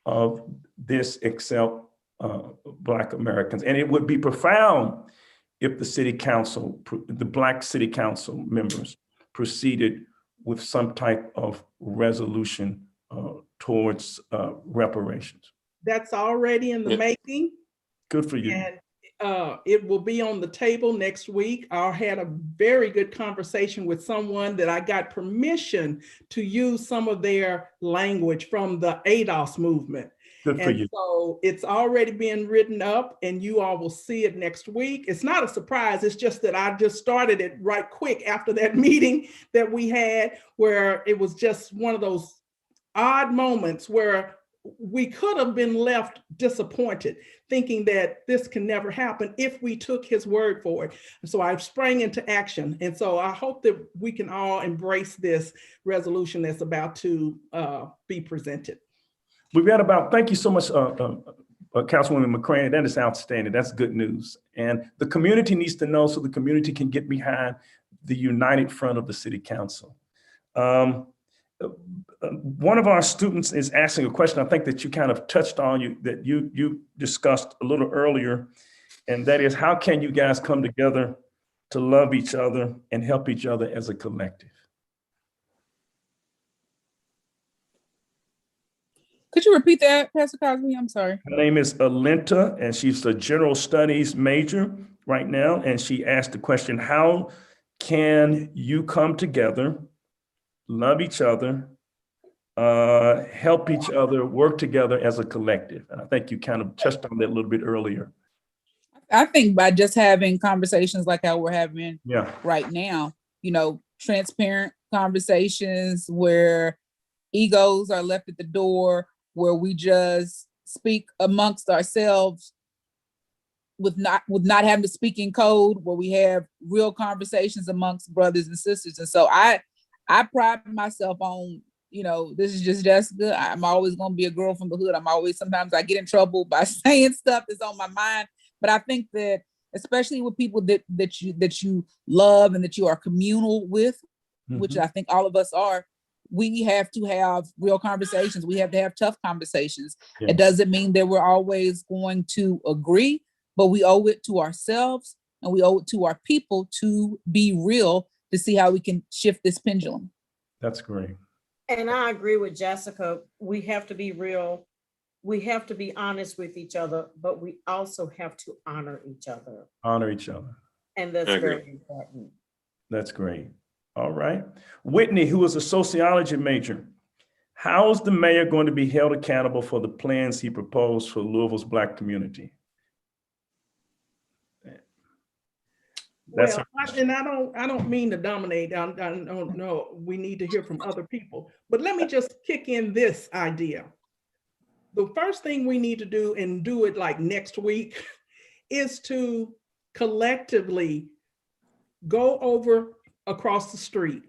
of this except Black Americans. And it would be profound if the city council, the Black city council members proceeded with some type of resolution towards reparations. That's already in the making. Good for you. And it will be on the table next week. I had a very good conversation with someone that I got permission to use some of their language from the ADOS movement. Good for you. So it's already being written up and you all will see it next week. It's not a surprise. It's just that I just started it right quick after that meeting that we had, where it was just one of those odd moments where we could have been left disappointed, thinking that this can never happen if we took his word for it. And so I sprang into action. And so I hope that we can all embrace this resolution that's about to be presented. We've got about, thank you so much, Councilwoman McCraney. That is outstanding. That's good news. And the community needs to know so the community can get behind the united front of the city council. One of our students is asking a question I think that you kind of touched on, that you discussed a little earlier, and that is, how can you guys come together to love each other and help each other as a collective? Could you repeat that, Pastor Cosby? I'm sorry. Her name is Alenta, and she's a general studies major right now, and she asked the question, how can you come together, love each other, help each other, work together as a collective? And I think you kind of touched on that a little bit earlier. I think by just having conversations like how we're having right now, transparent conversations where egos are left at the door, where we just speak amongst ourselves with not having to speak in code, where we have real conversations amongst brothers and sisters. And so I pride myself on, this is just Jessica. I'm always going to be a girl from the hood. Sometimes I get in trouble by saying stuff that's on my mind. But I think that especially with people that you love and that you are communal with, which I think all of us are, we have to have real conversations. We have to have tough conversations. Yeah. It doesn't mean that we're always going to agree, but we owe it to ourselves and we owe it to our people to be real, to see how we can shift this pendulum. That's great. And I agree with Jessica. We have to be real. We have to be honest with each other, but we also have to honor each other. Honor each other. And that's very important. That's great. All right. Whitney, who is a sociology major, how is the mayor going to be held accountable for the plans he proposed for Louisville's Black community? That's Well, I don't mean to dominate. I don't know. We need to hear from other people. But let me just kick in this idea. The first thing we need to do, and do it like next week, is to collectively go over across the street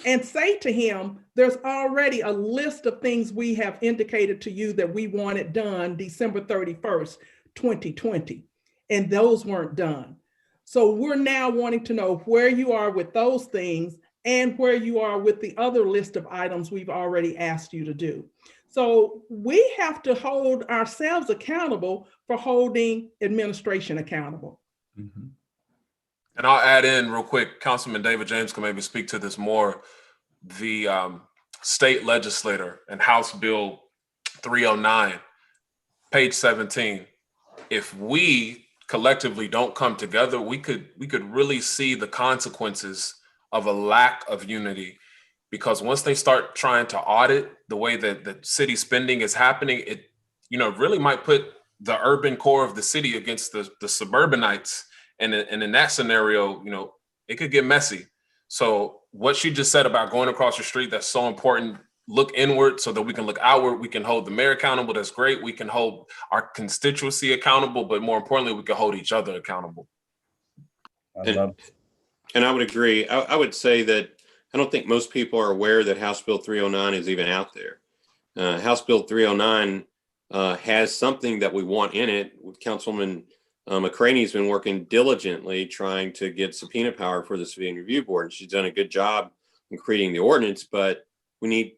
and say to him, there's already a list of things we have indicated to you that we wanted done December 31st, 2020, and those weren't done. So we're now wanting to know where you are with those things and where you are with the other list of items we've already asked you to do. So we have to hold ourselves accountable for holding administration accountable. Mhm. And I'll add in real quick, Councilman David James can maybe speak to this more. The state legislator and House Bill 309, page 17. If we collectively don't come together, we could really see the consequences of a lack of unity. Because once they start trying to audit the way that the city spending is happening, it really might put the urban core of the city against the suburbanites. And in that scenario, it could get messy. So what she just said about going across the street, that's so important. Look inward so that we can look outward. We can hold the mayor accountable. That's great. We can hold our constituency accountable, but more importantly, we can hold each other accountable. And I would agree. I would say that I don't think most people are aware that House Bill 309 is even out there. House Bill 309 has something that we want in it. Councilwoman McCraney has been working diligently trying to get subpoena power for the Civilian Review Board. And she's done a good job in creating the ordinance, but we need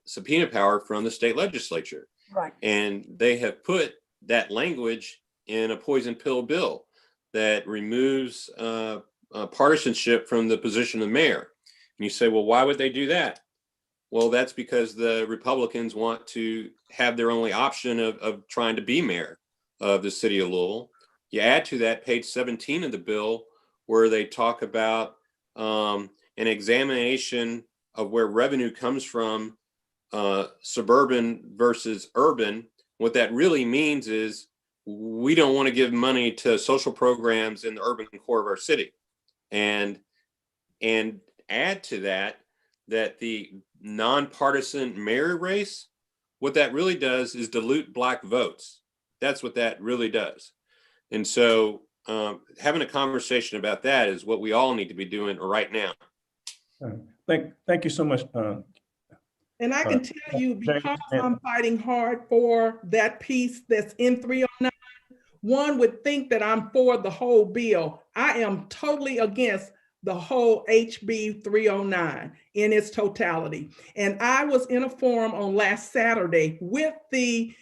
subpoena power from the state legislature. Right. And they have put that language in a poison pill bill that removes partisanship from the position of mayor. And you say, well, why would they do that? Well, that's because the Republicans want to have their only option of trying to be mayor of the city of Louisville. You add to that page 17 of the bill where they talk about an examination of where revenue comes from, suburban versus urban. What that really means is we don't want to give money to social programs in the urban core of our city. And add to that the nonpartisan mayor race, what that really does is dilute Black votes. That's what that really does. And so having a conversation about that is what we all need to be doing right now. Thank you so much. And I can tell you, because I'm fighting hard for that piece that's in 309, one would think that I'm for the whole bill. I am totally against the whole HB 309 in its totality. And I was in a forum on last Saturday with the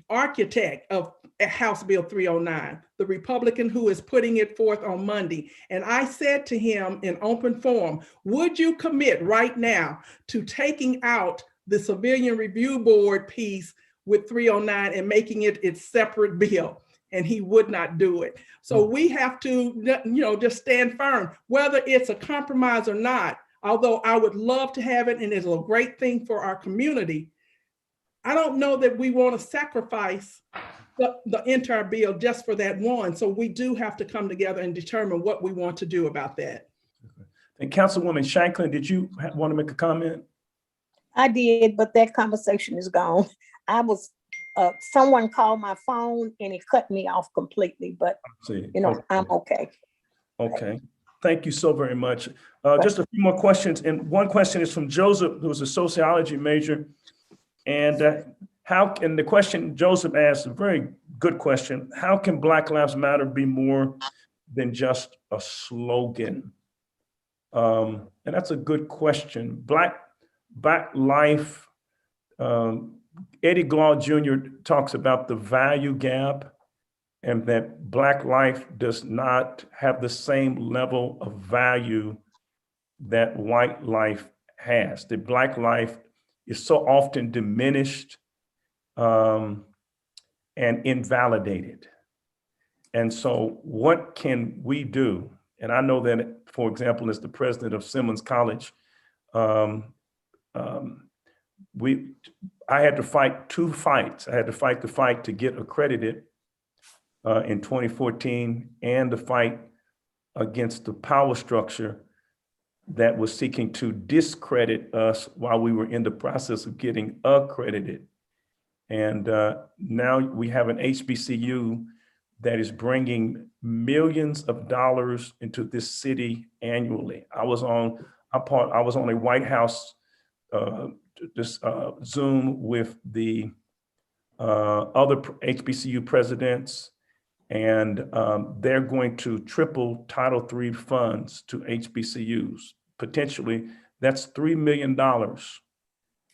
architect of House Bill 309, the Republican who is putting it forth on Monday. And I said to him in open forum, would you commit right now to taking out the Civilian Review Board piece with 309 and making it its separate bill? And he would not do it. So we have to, just stand firm, whether it's a compromise or not. Although I would love to have it, and it's a great thing for our community, I don't know that we want to sacrifice the entire bill just for that one. So we do have to come together and determine what we want to do about that. And Councilwoman Shanklin, did you want to make a comment? I did, but that conversation is gone. I was, someone called my phone and it cut me off completely, but I'm okay. Okay. Thank you so very much. Just a few more questions. And one question is from Joseph, who's a sociology major. And the question Joseph asked, a very good question. How can Black Lives Matter be more than just a slogan? And that's a good question. Black life, Eddie Glaw Jr. talks about the value gap and that Black life does not have the same level of value that white life has. That Black life is so often diminished and invalidated. And so what can we do? And I know that, for example, as the president of Simmons College, I had to fight two fights. I had to fight the fight to get accredited in 2014 and the fight against the power structure that was seeking to discredit us while we were in the process of getting accredited. And now we have an HBCU that is bringing millions of dollars into this city annually. I was on a White House Zoom with the other HBCU presidents, and they're going to triple Title III funds to HBCUs. Potentially, that's $3 million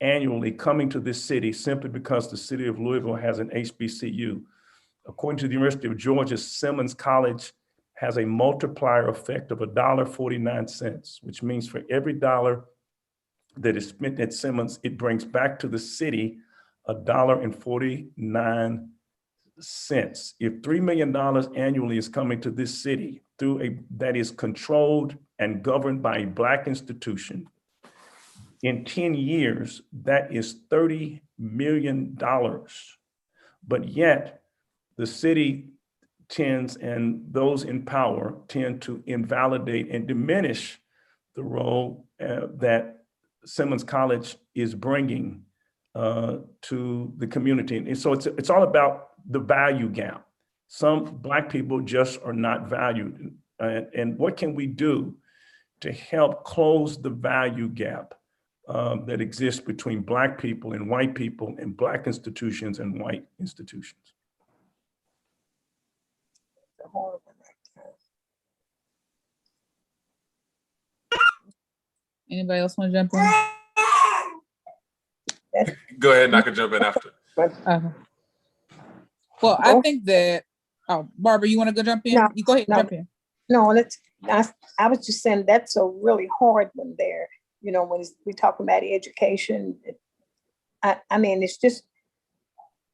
annually coming to this city simply because the city of Louisville has an HBCU. According to the University of Georgia, Simmons College has a multiplier effect of $1.49, which means for every dollar that is spent at Simmons, it brings back to the city $1.49. If $3 million annually is coming to this city that is controlled and governed by a Black institution, in 10 years, that is $30 million. But yet, the city tends, and those in power tend to invalidate and diminish the role that Simmons College is bringing to the community. And so it's all about the value gap. Some Black people just are not valued. And what can we do to help close the value gap that exists between Black people and white people, and Black institutions and white institutions? Anybody else want to jump in? Go ahead and I can jump in after. Well, I think that, Barbara, you want to go jump in? No, you go ahead and no. jump in. No, I was just saying that's a really hard one there. You know, when we talk about education, I mean, it's just,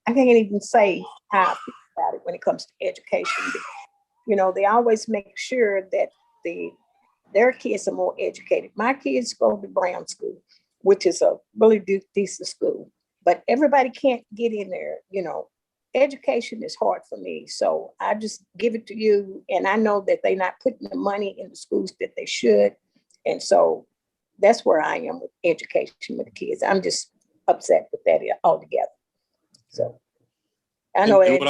I can't even say how I feel about it when it comes to education. You know, they always make sure that their kids are more educated. My kids go to Brown School, which is a really decent school, but everybody can't get in there. You know, education is hard for me. So I just give it to you. And I know that they're not putting the money in the schools that they should. And so that's where I am with education with the kids. I'm just upset with that altogether. So I know I'm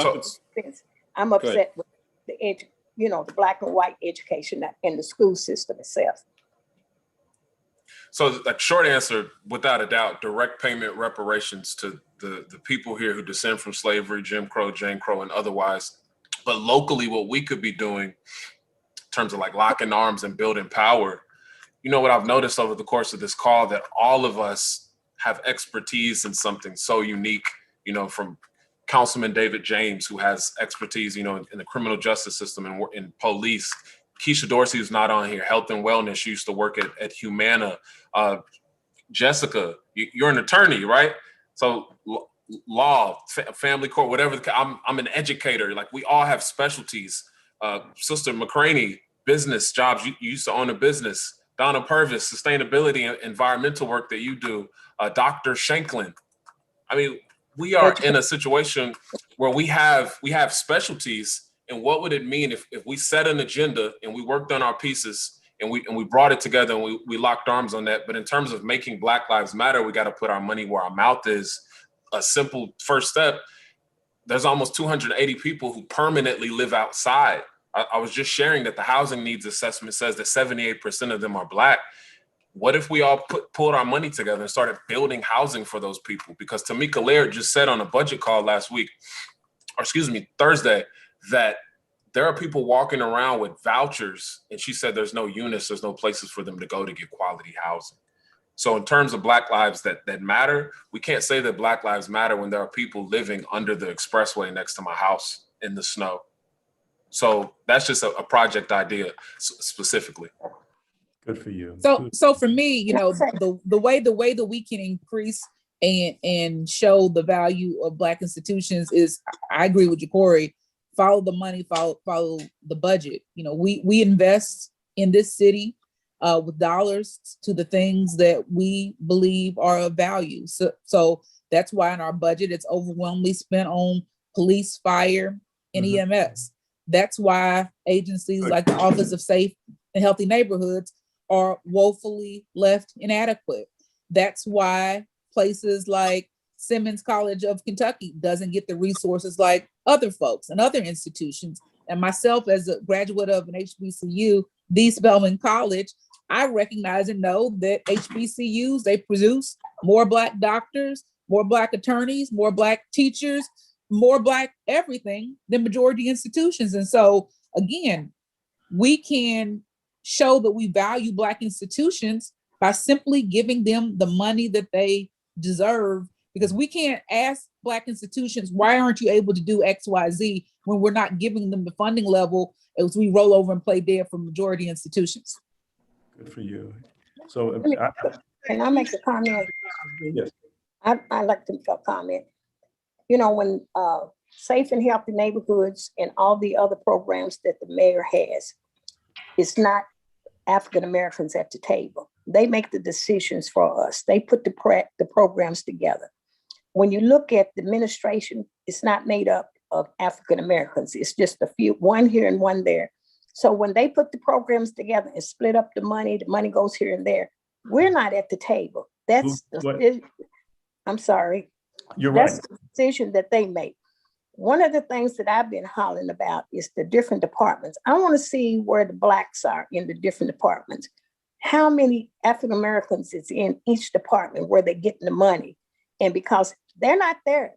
upset with the Black and white education in the school system itself. So like short answer, without a doubt, direct payment reparations to the people here who descend from slavery, Jim Crow, and otherwise. But locally, what we could be doing in terms of like locking arms and building power, you know what I've noticed over the course of this call, that all of us have expertise in something so unique, you know, from Councilman David James, who has expertise, you know, in the criminal justice system and in police. Keisha Dorsey, who's not on here, health and wellness. She used to work at Humana. Jessica, you're an attorney, right? So law, family court, whatever. I'm an educator. Like, we all have specialties. Sister McCraney, business jobs. You used to own a business. Donna Purvis, sustainability and environmental work that you do. Dr. Shanklin. I mean, we are in a situation where we have specialties. And what would it mean if we set an agenda and we worked on our pieces and we brought it together and we locked arms on that? But in terms of making Black Lives Matter, we got to put our money where our mouth is. A simple first step. There's almost 280 people who permanently live outside. I was just sharing that the housing needs assessment says that 78% of them are Black. What if we all pulled our money together and started building housing for those people? Because Tamika Laird just said on a budget call Thursday, that there are people walking around with vouchers, and she said there's no units, there's no places for them to go to get quality housing. So in terms of Black lives that matter, we can't say that Black lives matter when there are people living under the expressway next to my house in the snow. So that's just a project idea specifically. Good for you. So for me, you know, the way that we can increase and show the value of Black institutions is, I agree with Jecorey, follow the money, follow the budget. You know, we invest in this city with dollars to the things that we believe are of value. So that's why in our budget, it's overwhelmingly spent on police, fire, and EMS. That's why agencies like the Office of Safe and Healthy Neighborhoods are woefully left inadequate. That's why places like Simmons College of Kentucky doesn't get the resources like other folks and other institutions. And myself, as a graduate of an HBCU, the Spelman College, I recognize and know that HBCUs, they produce more Black doctors, more Black attorneys, more Black teachers, more Black everything than majority institutions. And so again, we can show that we value Black institutions by simply giving them the money that they deserve, because we can't ask Black institutions, why aren't you able to do X, Y, Z, when we're not giving them the funding level as we roll over and play dead for majority institutions. Good for you. So Can I make a comment? yes. I like to make a comment. You know, when Safe and Healthy Neighborhoods and all the other programs that the mayor has, it's not African Americans at the table. They make the decisions for us. They put the programs together. When you look at the administration, it's not made up of African Americans. It's just a few, one here and one there. So when they put the programs together and split up the money goes here and there. We're not at the table. That's I'm sorry. You're right. That's the decision that they make. One of the things that I've been hollering about is the different departments. I want to see where the Blacks are in the different departments. How many African Americans is in each department where they're getting the money? And because they're not there,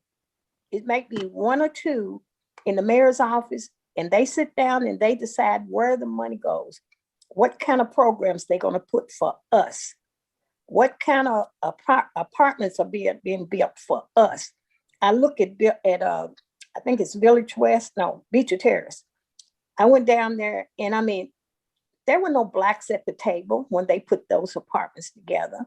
it might be one or two in the mayor's office, and they sit down and they decide where the money goes, what kind of programs they're going to put for us, what kind of apartments are being built for us. I look at I think it's Beecher Terrace. I went down there, and I mean, there were no Blacks at the table when they put those apartments together.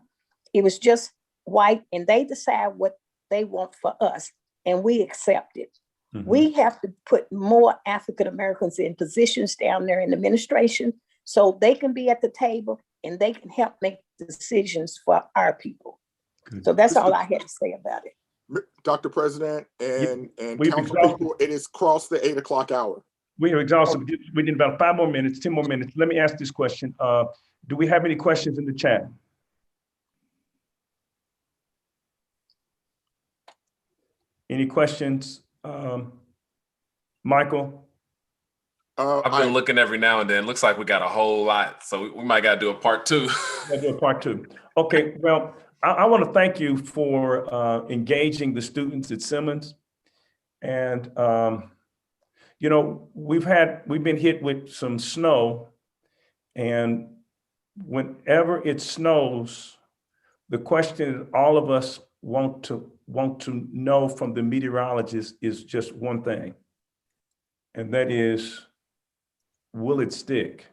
It was just white, and they decide what they want for us, and we accept it. Mm-hmm. We have to put more African Americans in positions down there in administration so they can be at the table and they can help make decisions for our people. Good. So that's all I had to say about it. Dr. President and council people, it is crossed the 8 o'clock hour. We are exhausted. We need about 5 more minutes, 10 more minutes. Let me ask this question. Do we have any questions in the chat? Any questions, Michael? I've been looking every now and then. Looks like we got a whole lot, so we might got to do a part two. Okay, well, I want to thank you for engaging the students at Simmons. And, you know, we've been hit with some snow, and whenever it snows, the question all of us want to know from the meteorologist is just one thing, and that is, will it stick?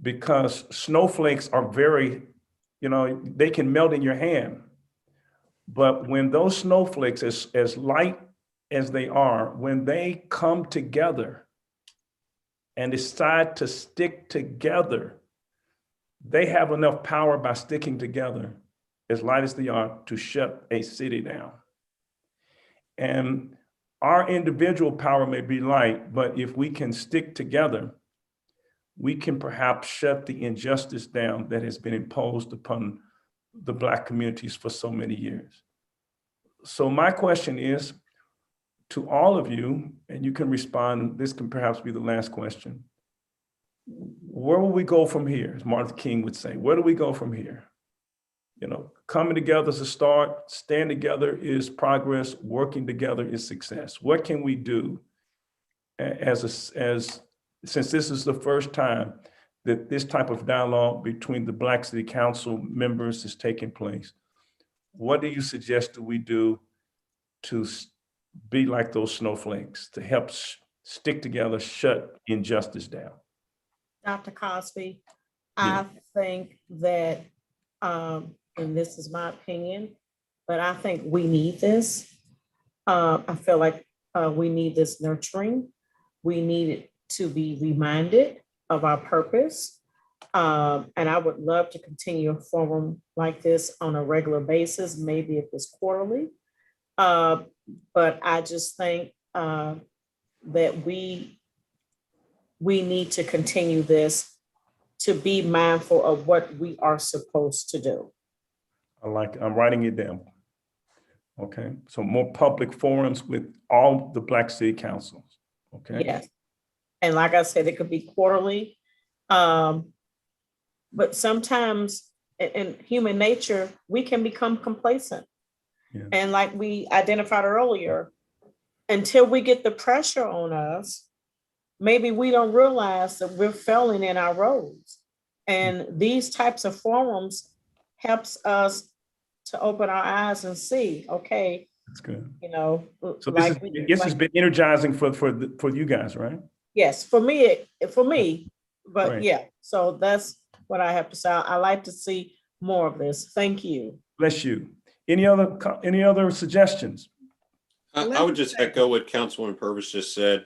Because snowflakes are very, you know, they can melt in your hand. But when those snowflakes, as light as they are, when they come together and decide to stick together, they have enough power by sticking together, as light as they are, to shut a city down. And our individual power may be light, but if we can stick together, we can perhaps shut the injustice down that has been imposed upon the Black communities for so many years. So my question is to all of you, and you can respond, this can perhaps be the last question. Where will we go from here? As Martin Luther King would say, where do we go from here? You know, coming together is a start, stand together is progress, working together is success. What can we do since this is the first time that this type of dialogue between the Black City Council members is taking place? What do you suggest that we do to be like those snowflakes, to help stick together, shut injustice down? Dr. Cosby, I think that, and this is my opinion, but I think we need this. I feel like we need this nurturing. We need it to be reminded of our purpose. And I would love to continue a forum like this on a regular basis, maybe if it's quarterly. But I just think that we need to continue this, to be mindful of what we are supposed to do. I'm writing it down. Okay, so more public forums with all the Black city councils. Okay. Yes. And like I said, it could be quarterly. But sometimes in human nature, we can become complacent. Yeah. And like we identified earlier, until we get the pressure on us, maybe we don't realize that we're failing in our roles. And these types of forums helps us to open our eyes and see, okay, That's good. you know, So this has been energizing for you guys, right? yes, for me, but Right. yeah, so that's what I have to say. I like to see more of this. Thank you. Bless you. Any other suggestions? I would just echo what Councilwoman Purvis just said,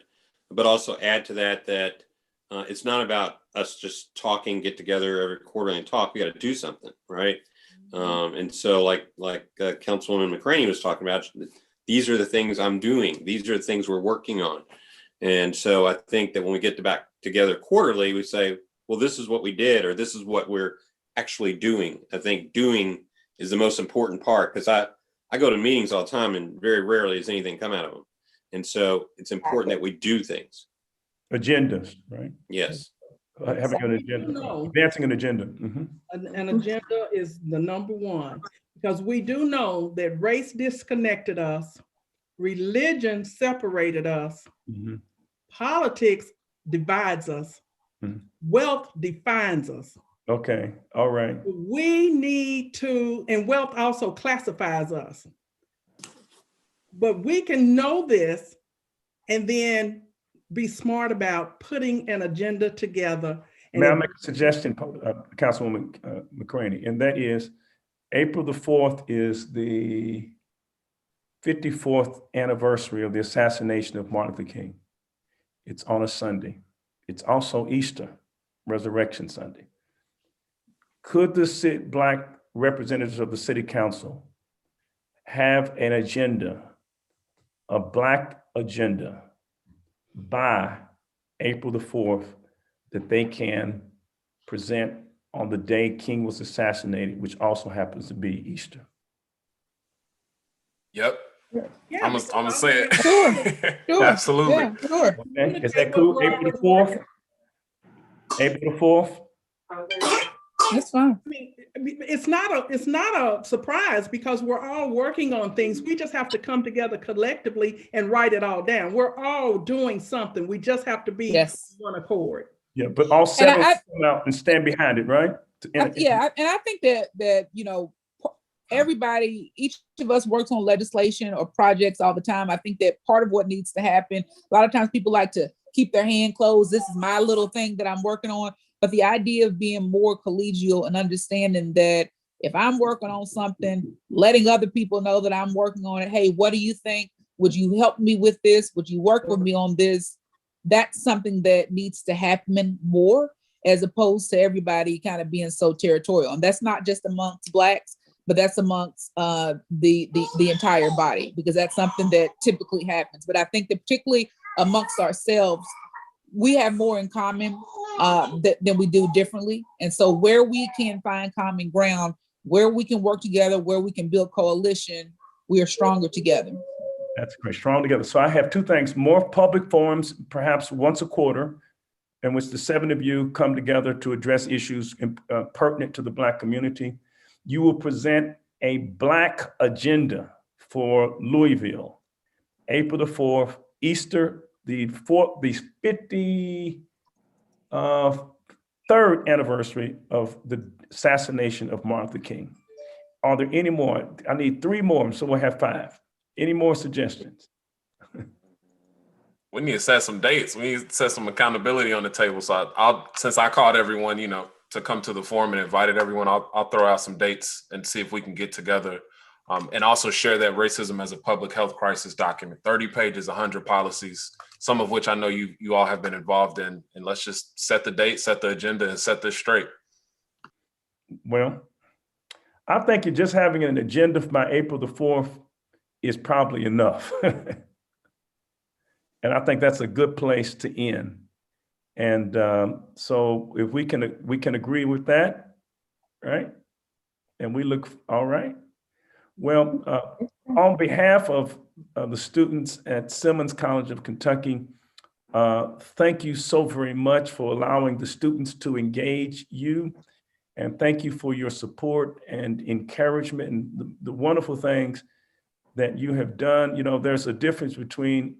but also add to that it's not about us just talking, get together every quarter and talk. We got to do something, right? And so like Councilwoman McCraney was talking about, these are the things I'm doing. These are the things we're working on. And so I think that when we get back together quarterly, we say, well, this is what we did, or this is what we're actually doing. I think doing is the most important part, because I go to meetings all the time and very rarely does anything come out of them. And so it's important that we do things. Agendas, right? Yes. Having an agenda, advancing an agenda. Mm-hmm. An agenda is the number one, because we do know that race disconnected us, religion separated us, Mm-hmm. politics divides us, wealth defines us. Okay, all right. We need to, and wealth also classifies us. But we can know this and then be smart about putting an agenda together. May I make a suggestion, Councilwoman McCraney, and that is April the 4th is the 54th anniversary of the assassination of Martin Luther King. It's on a Sunday. It's also Easter, Resurrection Sunday. Could the Black representatives of the City Council have an agenda, a Black agenda, by April the 4th that they can present on the day King was assassinated, which also happens to be Easter? Yep. Yeah, I'm gonna say it. Sure. Absolutely. Yeah, sure. Okay. Is that cool? April the 4th? April the 4th? That's fine. I mean, it's not a surprise, because we're all working on things. We just have to come together collectively and write it all down. We're all doing something. We just have to be on one accord. Yeah, but all seven come out and stand behind it, right? Yeah, and I think that you know, everybody, each of us works on legislation or projects all the time. I think that part of what needs to happen, a lot of times people like to keep their hand closed. This is my little thing that I'm working on. But the idea of being more collegial and understanding that if I'm working on something, letting other people know that I'm working on it. Hey, what do you think? Would you help me with this? Would you work with me on this? That's something that needs to happen more, as opposed to everybody kind of being so territorial. And that's not just amongst Blacks, but that's amongst the entire body, because that's something that typically happens. But I think that particularly amongst ourselves, we have more in common than we do differently. And so where we can find common ground, where we can work together, where we can build coalition, we are stronger together. That's great, strong together. So I have two things: more public forums, perhaps once a quarter, in which the seven of you come together to address issues pertinent to the Black community. You will present a Black agenda for Louisville, April the 4th, Easter, the 53rd anniversary of the assassination of Martin Luther King. Are there any more? I need 3 more, so we'll have 5. Any more suggestions? We need to set some dates. We need to set some accountability on the table. So since I called everyone, to come to the forum and invited everyone, I'll throw out some dates and see if we can get together. And also share that racism as a public health crisis document, 30 pages, 100 policies, some of which I know you all have been involved in. And let's just set the date, set the agenda, and set this straight. Well, I think just having an agenda by April the 4th is probably enough. And I think that's a good place to end. And so if we can agree with that, right? And we look, all right. Well, on behalf of the students at Simmons College of Kentucky, thank you so very much for allowing the students to engage you. And thank you for your support and encouragement and the wonderful things that you have done. You know, there's a difference between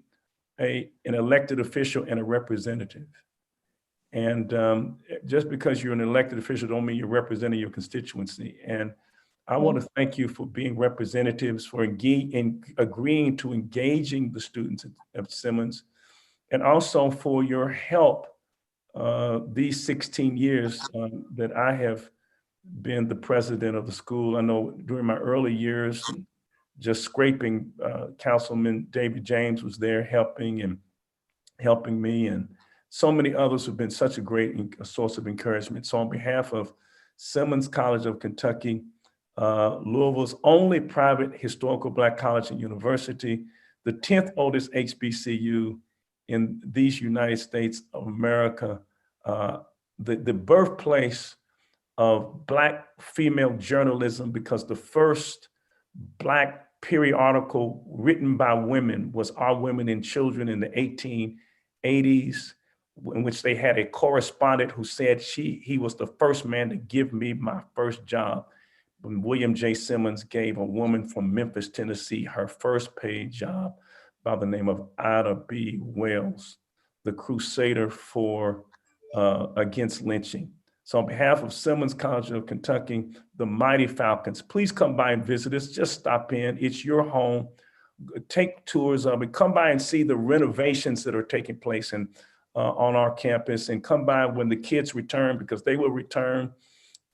an elected official and a representative. And just because you're an elected official don't mean you're representing your constituency. And I want to thank you for being representatives, for agreeing to engaging the students at Simmons, and also for your help these 16 years that I have been the president of the school. I know during my early years, just scraping, Councilman David James was there helping me, and so many others have been such a great source of encouragement. So on behalf of Simmons College of Kentucky, Louisville's only private historical Black college and university, the 10th oldest HBCU in these United States of America, the birthplace of Black female journalism, because the first Black periodical written by women was Our Women and Children in the 1880s, in which they had a correspondent who said he was the first man to give me my first job. When William J. Simmons gave a woman from Memphis, Tennessee, her first paid job by the name of Ida B. Wells, the crusader for against lynching. So on behalf of Simmons College of Kentucky, the Mighty Falcons, please come by and visit us. Just stop in. It's your home. Take tours of it. Come by and see the renovations that are taking place on our campus, and come by when the kids return, because they will return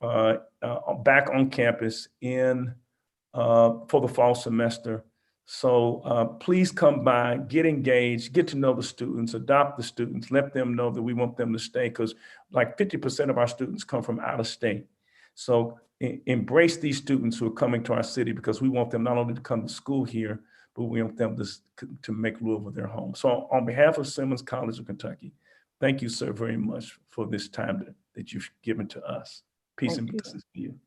back on campus for the fall semester. So please come by, get engaged, get to know the students, adopt the students, let them know that we want them to stay, because like 50% of our students come from out of state. So embrace these students who are coming to our city, because we want them not only to come to school here, but we want them to make Louisville their home. So on behalf of Simmons College of Kentucky, thank you, sir, very much for this time that you've given to us. Peace and blessings to you.